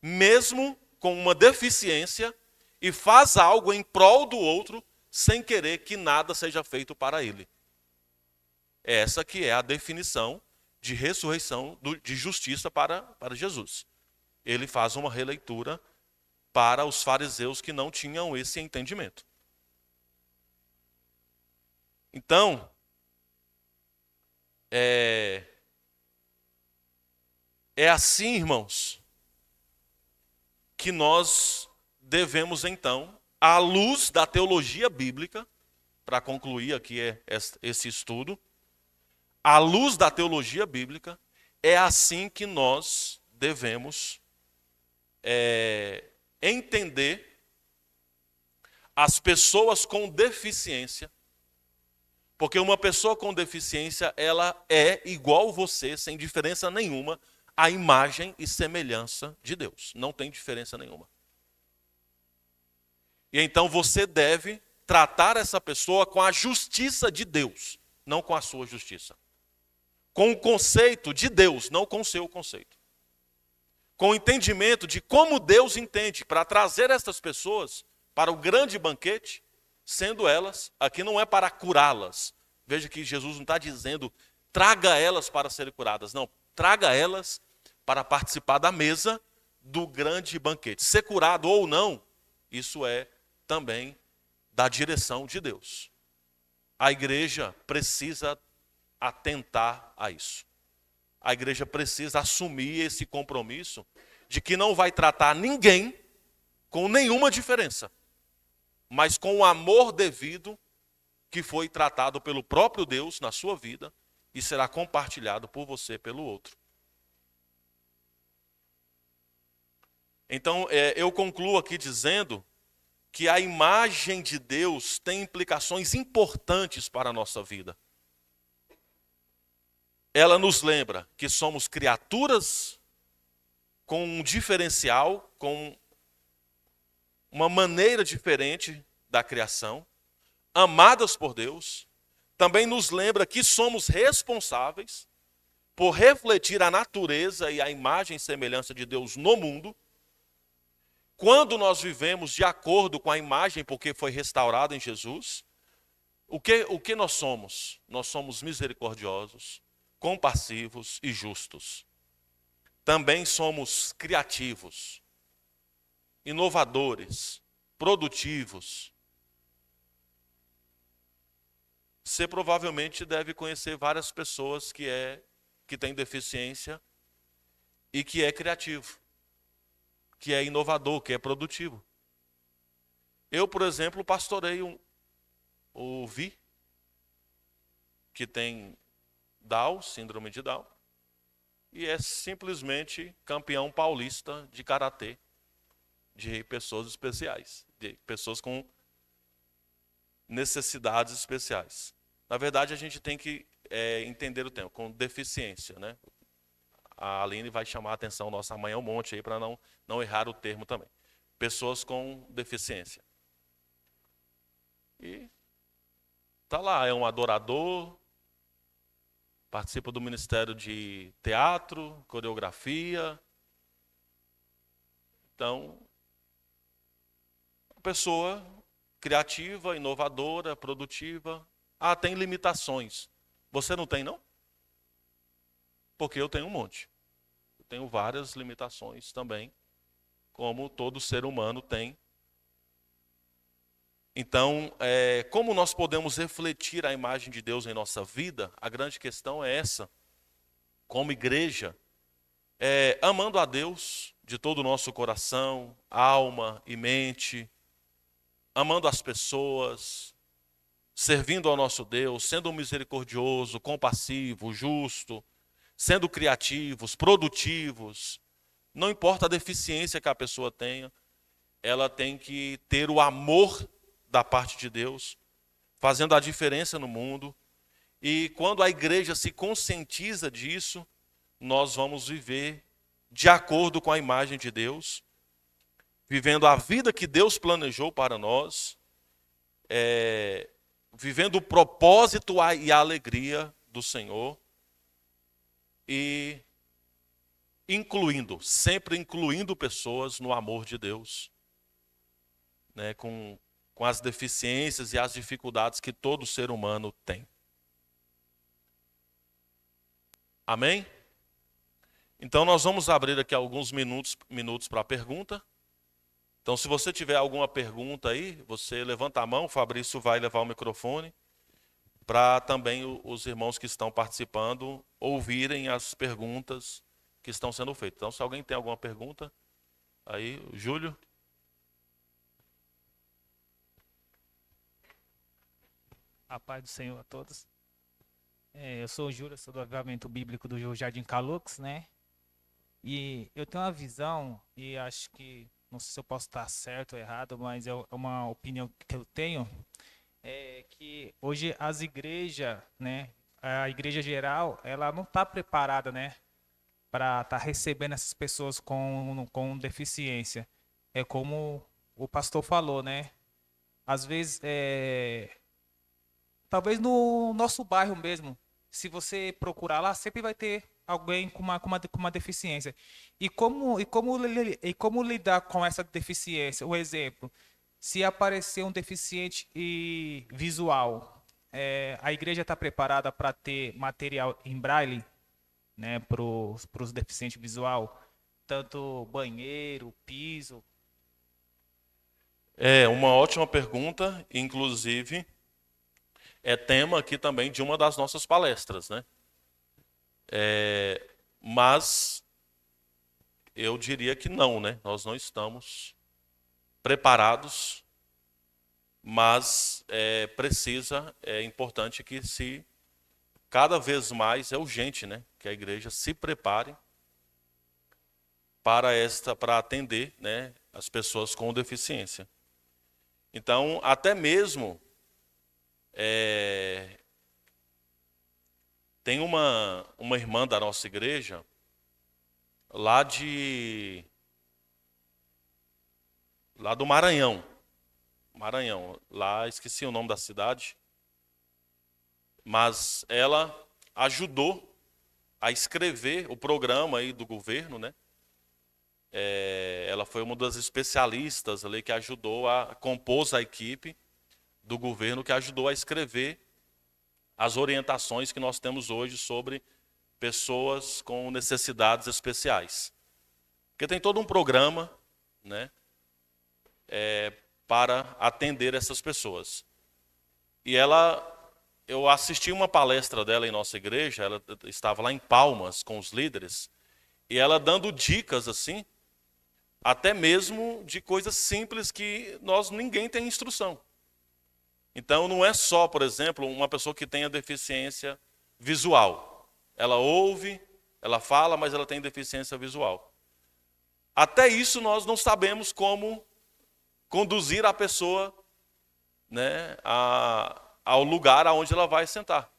mesmo com uma deficiência, e faz algo em prol do outro, sem querer que nada seja feito para ele. Essa que é a definição de ressurreição, de justiça para Jesus. Ele faz uma releitura para os fariseus que não tinham esse entendimento. Então, é assim, irmãos, que nós devemos, então, à luz da teologia bíblica, para concluir aqui esse estudo, à luz da teologia bíblica, é assim que nós devemos entender as pessoas com deficiência, porque uma pessoa com deficiência, ela é igual você, sem diferença nenhuma, à imagem e semelhança de Deus. Não tem diferença nenhuma. E então você deve tratar essa pessoa com a justiça de Deus, não com a sua justiça. Com o conceito de Deus, não com o seu conceito. Com o entendimento de como Deus entende, para trazer essas pessoas para o grande banquete, sendo elas, aqui não é para curá-las. Veja que Jesus não está dizendo, traga elas para serem curadas. Não, traga elas para participar da mesa do grande banquete. Ser curado ou não, isso é também da direção de Deus. A igreja precisa atentar a isso. A igreja precisa assumir esse compromisso de que não vai tratar ninguém com nenhuma diferença, mas com o amor devido que foi tratado pelo próprio Deus na sua vida e será compartilhado por você pelo outro. Então, eu concluo aqui dizendo que a imagem de Deus tem implicações importantes para a nossa vida. Ela nos lembra que somos criaturas com um diferencial, com uma maneira diferente da criação, amadas por Deus. Também nos lembra que somos responsáveis por refletir a natureza e a imagem e semelhança de Deus no mundo. Quando nós vivemos de acordo com a imagem, porque foi restaurada em Jesus, o que nós somos? Nós somos misericordiosos, compassivos e justos. Também somos criativos, inovadores, produtivos. Você provavelmente deve conhecer várias pessoas que têm deficiência e que é criativo, que é inovador, que é produtivo. Eu, por exemplo, pastoreio o Vi, que tem Down, síndrome de Down, e é simplesmente campeão paulista de karatê, de pessoas especiais, de pessoas com necessidades especiais. Na verdade, a gente tem que entender o termo, com deficiência, né? A Aline vai chamar a atenção nossa amanhã um monte aí para não errar o termo também. Pessoas com deficiência. E tá lá, é um adorador, participa do Ministério de Teatro, Coreografia. Então, uma pessoa criativa, inovadora, produtiva. Ah, tem limitações. Você não tem, não? Porque eu tenho um monte. tenho várias limitações também, como todo ser humano tem. Então, como nós podemos refletir a imagem de Deus em nossa vida? A grande questão é essa. Como igreja, amando a Deus de todo o nosso coração, alma e mente, amando as pessoas, servindo ao nosso Deus, sendo misericordioso, compassivo, justo, sendo criativos, produtivos. Não importa a deficiência que a pessoa tenha, ela tem que ter o amor da parte de Deus, fazendo a diferença no mundo. E quando a igreja se conscientiza disso, nós vamos viver de acordo com a imagem de Deus, vivendo a vida que Deus planejou para nós, vivendo o propósito e a alegria do Senhor, e sempre incluindo pessoas no amor de Deus, né, com as deficiências e as dificuldades que todo ser humano tem. Amém? Então nós vamos abrir aqui alguns minutos para a pergunta. Então se você tiver alguma pergunta aí, você levanta a mão, o Fabrício vai levar o microfone, para também os irmãos que estão participando ouvirem as perguntas que estão sendo feitas. Então se alguém tem alguma pergunta, aí, Júlio. A paz do Senhor a todos. Eu sou o Júlio, sou do Avivamento Bíblico do Jardim Calux, né? E eu tenho uma visão, e acho que, não sei se eu posso estar certo ou errado, mas é uma opinião que eu tenho, que hoje as igrejas, né? A igreja geral, ela não está preparada, né? Para estar recebendo essas pessoas com deficiência. É como o pastor falou, né? Às vezes, talvez no nosso bairro mesmo, se você procurar lá, sempre vai ter alguém com uma deficiência. E como lidar com essa deficiência? O exemplo, se aparecer um deficiente visual, a igreja está preparada para ter material em braille, né, para os deficientes visual, tanto banheiro, piso. É uma ótima pergunta, inclusive é tema aqui também de uma das nossas palestras, né? Mas eu diria que não, né? Nós não estamos preparados, mas é importante que cada vez mais é urgente, né? Que a igreja se prepare para atender, né, as pessoas com deficiência. Então, até mesmo tem uma irmã da nossa igreja lá do Maranhão. Lá esqueci o nome da cidade, mas ela ajudou a escrever o programa aí do governo, né? Ela foi uma das especialistas ali que ajudou compôs a equipe do governo que ajudou a escrever as orientações que nós temos hoje sobre pessoas com necessidades especiais. Porque tem todo um programa, né, para atender essas pessoas. E eu assisti uma palestra dela em nossa igreja, ela estava lá em Palmas com os líderes, e ela dando dicas assim, até mesmo de coisas simples que ninguém tem instrução. Então não é só, por exemplo, uma pessoa que tenha deficiência visual. Ela ouve, ela fala, mas ela tem deficiência visual. Até isso nós não sabemos como conduzir a pessoa, né, ao lugar aonde ela vai sentar.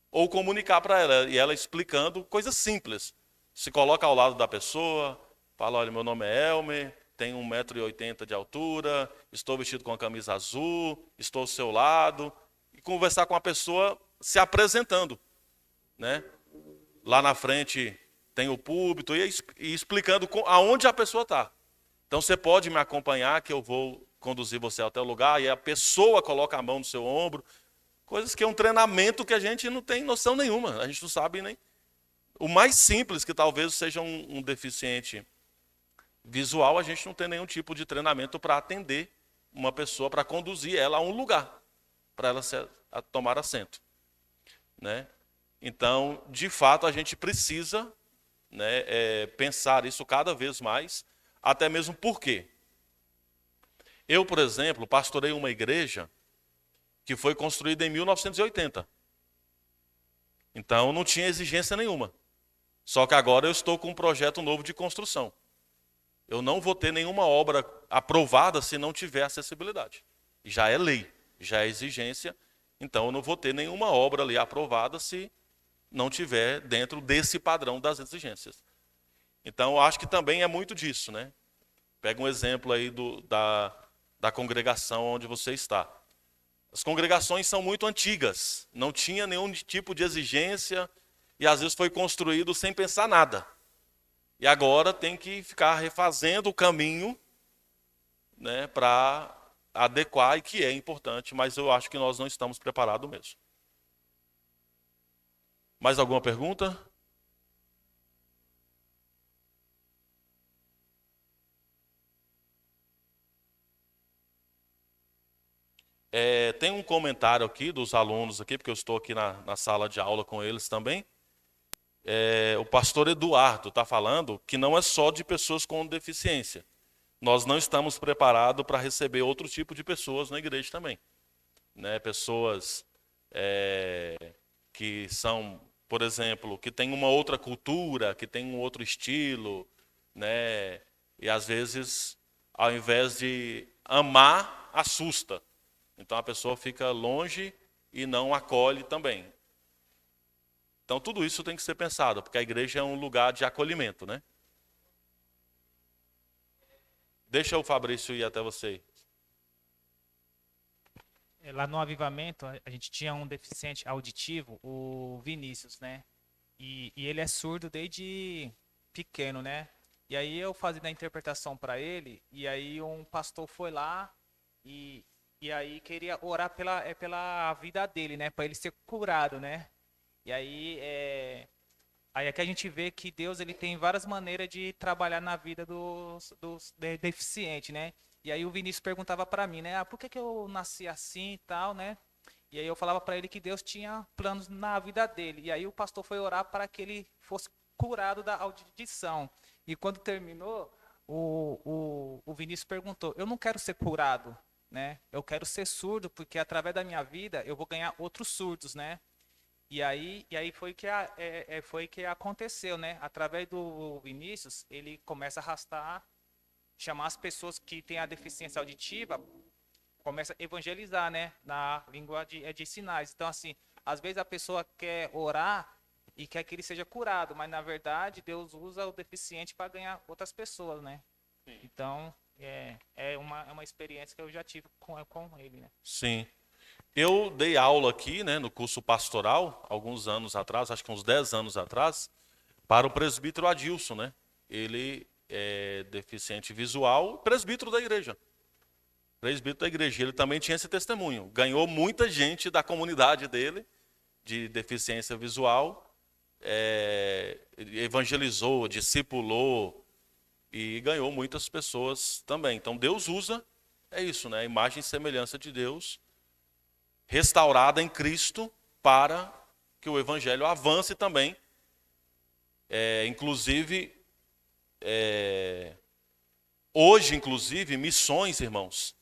Ou comunicar para ela, e ela explicando coisas simples. Se coloca ao lado da pessoa, fala, olha, meu nome é Elmer, tenho 1,80 m de altura, estou vestido com a camisa azul, estou ao seu lado, e conversar com a pessoa se apresentando, né? Lá na frente tem o púlpito, e explicando aonde a pessoa está. Então você pode me acompanhar, que eu vou conduzir você até o lugar, e a pessoa coloca a mão no seu ombro, coisas que é um treinamento que a gente não tem noção nenhuma, a gente não sabe nem o mais simples, que talvez seja um deficiente visual, a gente não tem nenhum tipo de treinamento para atender uma pessoa, para conduzir ela a um lugar, para ela tomar assento, né? Então, de fato, a gente precisa, né, pensar isso cada vez mais, até mesmo porque eu, por exemplo, pastorei uma igreja que foi construída em 1980. Então, não tinha exigência nenhuma. Só que agora eu estou com um projeto novo de construção. Eu não vou ter nenhuma obra aprovada se não tiver acessibilidade. Já é lei, já é exigência. Então, eu não vou ter nenhuma obra ali aprovada se não tiver dentro desse padrão das exigências. Então, eu acho que também é muito disso, né? Pega um exemplo aí da congregação onde você está. As congregações são muito antigas, não tinha nenhum tipo de exigência e às vezes foi construído sem pensar nada. E agora tem que ficar refazendo o caminho, né, para adequar, e que é importante, mas eu acho que nós não estamos preparados mesmo. Mais alguma pergunta? Tem um comentário aqui dos alunos aqui, porque eu estou aqui na sala de aula com eles também. O pastor Eduardo está falando que não é só de pessoas com deficiência. Nós não estamos preparados para receber outro tipo de pessoas na igreja também, né? Pessoas que são, por exemplo, que têm uma outra cultura, que têm um outro estilo, né? E às vezes, ao invés de amar, assusta. Então a pessoa fica longe e não acolhe também. Então tudo isso tem que ser pensado, porque a igreja é um lugar de acolhimento, né? Deixa o Fabrício ir até você. Lá no Avivamento, a gente tinha um deficiente auditivo, o Vinícius, né? E ele é surdo desde pequeno, né? E aí eu fazia a interpretação para ele, e aí um pastor foi lá e aí queria orar pela vida dele, né? Para ele ser curado, né? E aí é que a gente vê que Deus ele tem várias maneiras de trabalhar na vida dos deficientes, né? E aí o Vinícius perguntava para mim, né? Por que eu nasci assim e tal, né? E aí eu falava para ele que Deus tinha planos na vida dele. E aí o pastor foi orar para que ele fosse curado da audição. E quando terminou, o Vinícius perguntou: eu não quero ser curado, né? Eu quero ser surdo, porque através da minha vida eu vou ganhar outros surdos, né? E aí foi que aconteceu, né? Através do Vinícius, ele começa a arrastar, chamar as pessoas que têm a deficiência auditiva, começa a evangelizar, né? Na língua de sinais. Então, assim, às vezes a pessoa quer orar e quer que ele seja curado, mas na verdade Deus usa o deficiente para ganhar outras pessoas, né? Sim. Então, é uma experiência que eu já tive com ele, né? Sim. Eu dei aula aqui, né, no curso pastoral, alguns anos atrás, acho que uns 10 anos atrás, para o presbítero Adilson, né? Ele é deficiente visual, presbítero da igreja. Presbítero da igreja. Ele também tinha esse testemunho. Ganhou muita gente da comunidade dele, de deficiência visual, evangelizou, discipulou e ganhou muitas pessoas também. Então Deus usa, é isso, né? A imagem e semelhança de Deus, restaurada em Cristo, para que o evangelho avance também. Hoje, inclusive, missões, irmãos,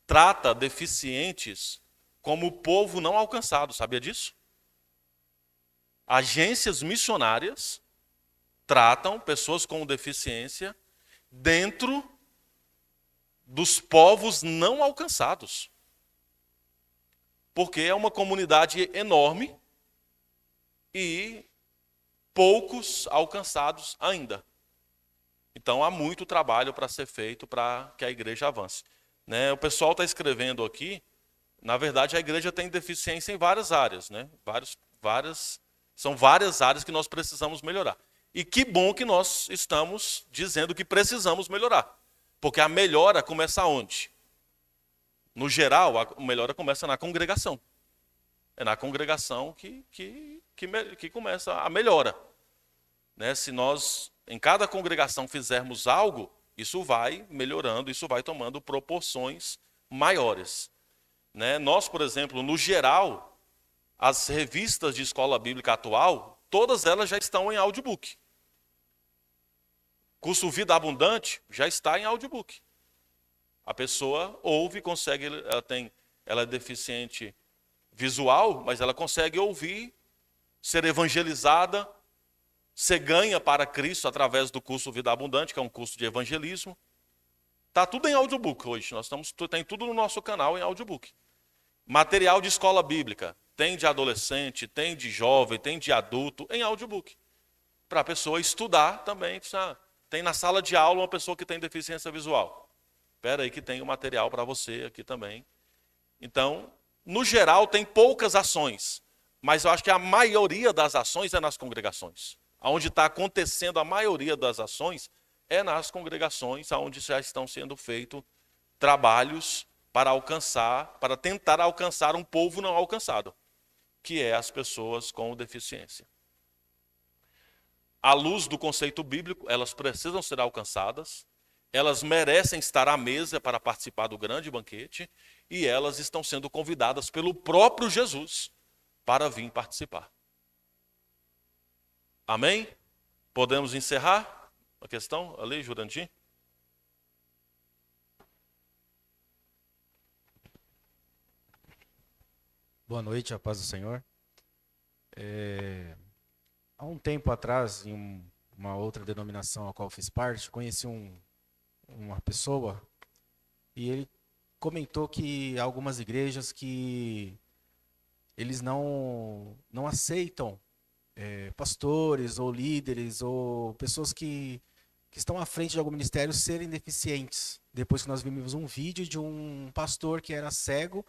trata deficientes como povo não alcançado, sabia disso? Agências missionárias tratam pessoas com deficiência dentro dos povos não alcançados. Porque é uma comunidade enorme e poucos alcançados ainda. Então há muito trabalho para ser feito para que a igreja avance, né? O pessoal está escrevendo aqui, na verdade a igreja tem deficiência em várias áreas, né? São várias áreas que nós precisamos melhorar. E que bom que nós estamos dizendo que precisamos melhorar. Porque a melhora começa onde? No geral, a melhora começa na congregação. É na congregação que começa a melhora. né? Se nós, em cada congregação, fizermos algo, isso vai melhorando, isso vai tomando proporções maiores, né? Nós, por exemplo, no geral, as revistas de escola bíblica atual, todas elas já estão em audiobook. Curso Vida Abundante já está em audiobook. A pessoa ouve, consegue, ela é deficiente visual, mas ela consegue ouvir, ser evangelizada, ser ganha para Cristo através do curso Vida Abundante, que é um curso de evangelismo. Está tudo em audiobook hoje. Tem tudo no nosso canal em audiobook. Material de escola bíblica. Tem de adolescente, tem de jovem, tem de adulto, em audiobook. Para a pessoa estudar também. Tem na sala de aula uma pessoa que tem deficiência visual. Espera aí que tem o material para você aqui também. Então, no geral, tem poucas ações. Mas eu acho que a maioria das ações é nas congregações. Onde está acontecendo a maioria das ações é nas congregações, onde já estão sendo feitos trabalhos para tentar alcançar um povo não alcançado, que é as pessoas com deficiência. À luz do conceito bíblico, elas precisam ser alcançadas, elas merecem estar à mesa para participar do grande banquete e elas estão sendo convidadas pelo próprio Jesus para vir participar. Amém? Podemos encerrar a questão ali, Jurandir? Boa noite, a paz do Senhor. Há um tempo atrás, em uma outra denominação a qual fiz parte, conheci uma pessoa e ele comentou que há algumas igrejas que eles não aceitam pastores ou líderes ou pessoas que estão à frente de algum ministério serem deficientes. Depois que nós vimos um vídeo de um pastor que era cego,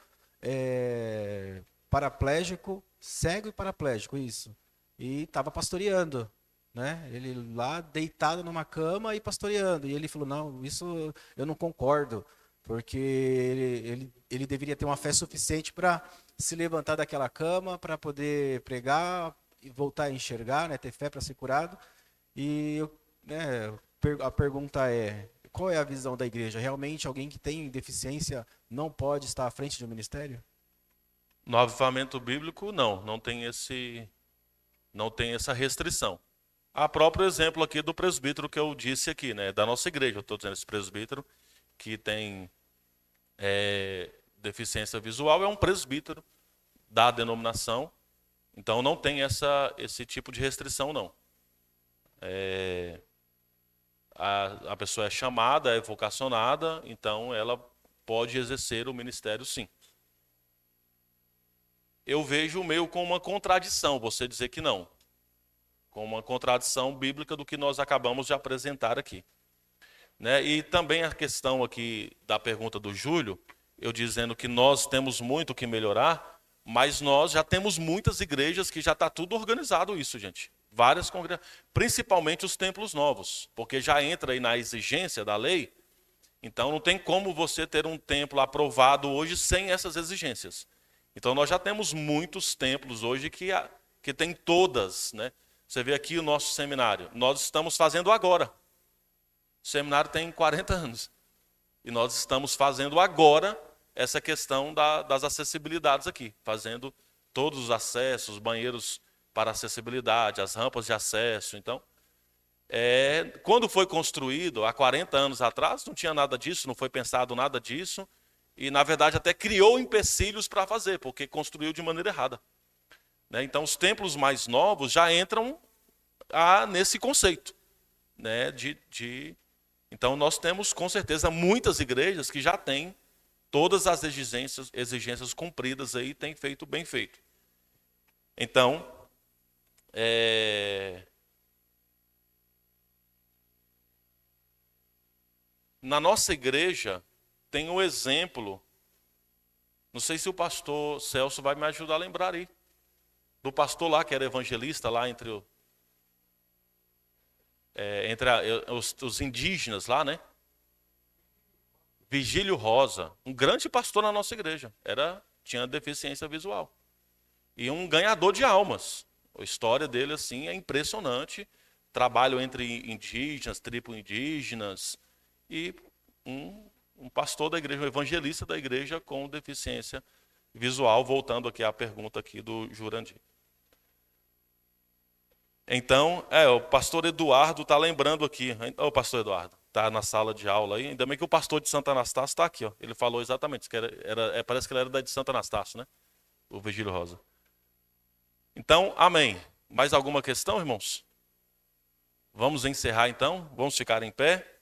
paraplégico, cego e paraplégico, isso. E estava pastoreando, né? Ele lá deitado numa cama e pastoreando. E ele falou, não, isso eu não concordo, porque ele deveria ter uma fé suficiente para se levantar daquela cama, para poder pregar e voltar a enxergar, né? Ter fé para ser curado. E a pergunta é, qual é a visão da igreja? Realmente alguém que tem deficiência não pode estar à frente de um ministério? No avivamento bíblico, não tem essa restrição. Há próprio exemplo aqui do presbítero que eu disse aqui, né, da nossa igreja. Eu estou dizendo esse presbítero que tem deficiência visual, é um presbítero da denominação, então não tem esse tipo de restrição, não. A pessoa é chamada, é vocacionada, então ela pode exercer o ministério, sim. Eu vejo meio com uma contradição você dizer que não. Com uma contradição bíblica do que nós acabamos de apresentar aqui. Né? E também a questão aqui da pergunta do Júlio, eu dizendo que nós temos muito que melhorar, mas nós já temos muitas igrejas que já está tudo organizado isso, gente. Várias congregações, principalmente os templos novos, porque já entra aí na exigência da lei, então não tem como você ter um templo aprovado hoje sem essas exigências. Então nós já temos muitos templos hoje que tem todas, né? Você vê aqui o nosso seminário, nós estamos fazendo agora. O seminário tem 40 anos. E nós estamos fazendo agora essa questão das acessibilidades aqui, fazendo todos os acessos, banheiros para acessibilidade, as rampas de acesso. Então, quando foi construído, há 40 anos atrás, não tinha nada disso, não foi pensado nada disso. E, na verdade, até criou empecilhos para fazer, porque construiu de maneira errada. Né? Então, os templos mais novos já entram nesse conceito. Né? Então, nós temos, com certeza, muitas igrejas que já têm todas as exigências cumpridas aí, têm feito bem feito. Então, na nossa igreja, tem um exemplo, não sei se o pastor Celso vai me ajudar a lembrar aí, do pastor lá que era evangelista lá entre os indígenas lá, né? Vigílio Rosa, um grande pastor na nossa igreja, tinha deficiência visual e um ganhador de almas. A história dele assim é impressionante, trabalho entre indígenas, tribo indígenas, e um pastor da igreja, um evangelista da igreja com deficiência visual, voltando aqui à pergunta aqui do Jurandir. Então, o pastor Eduardo está lembrando aqui. O pastor Eduardo está na sala de aula aí. Ainda bem que o pastor de Santo Anastácio está aqui. Ó. Ele falou exatamente, que parece que ele era da de Santo Anastácio, né? O Virgílio Rosa. Então, amém. Mais alguma questão, irmãos? Vamos encerrar então? Vamos ficar em pé?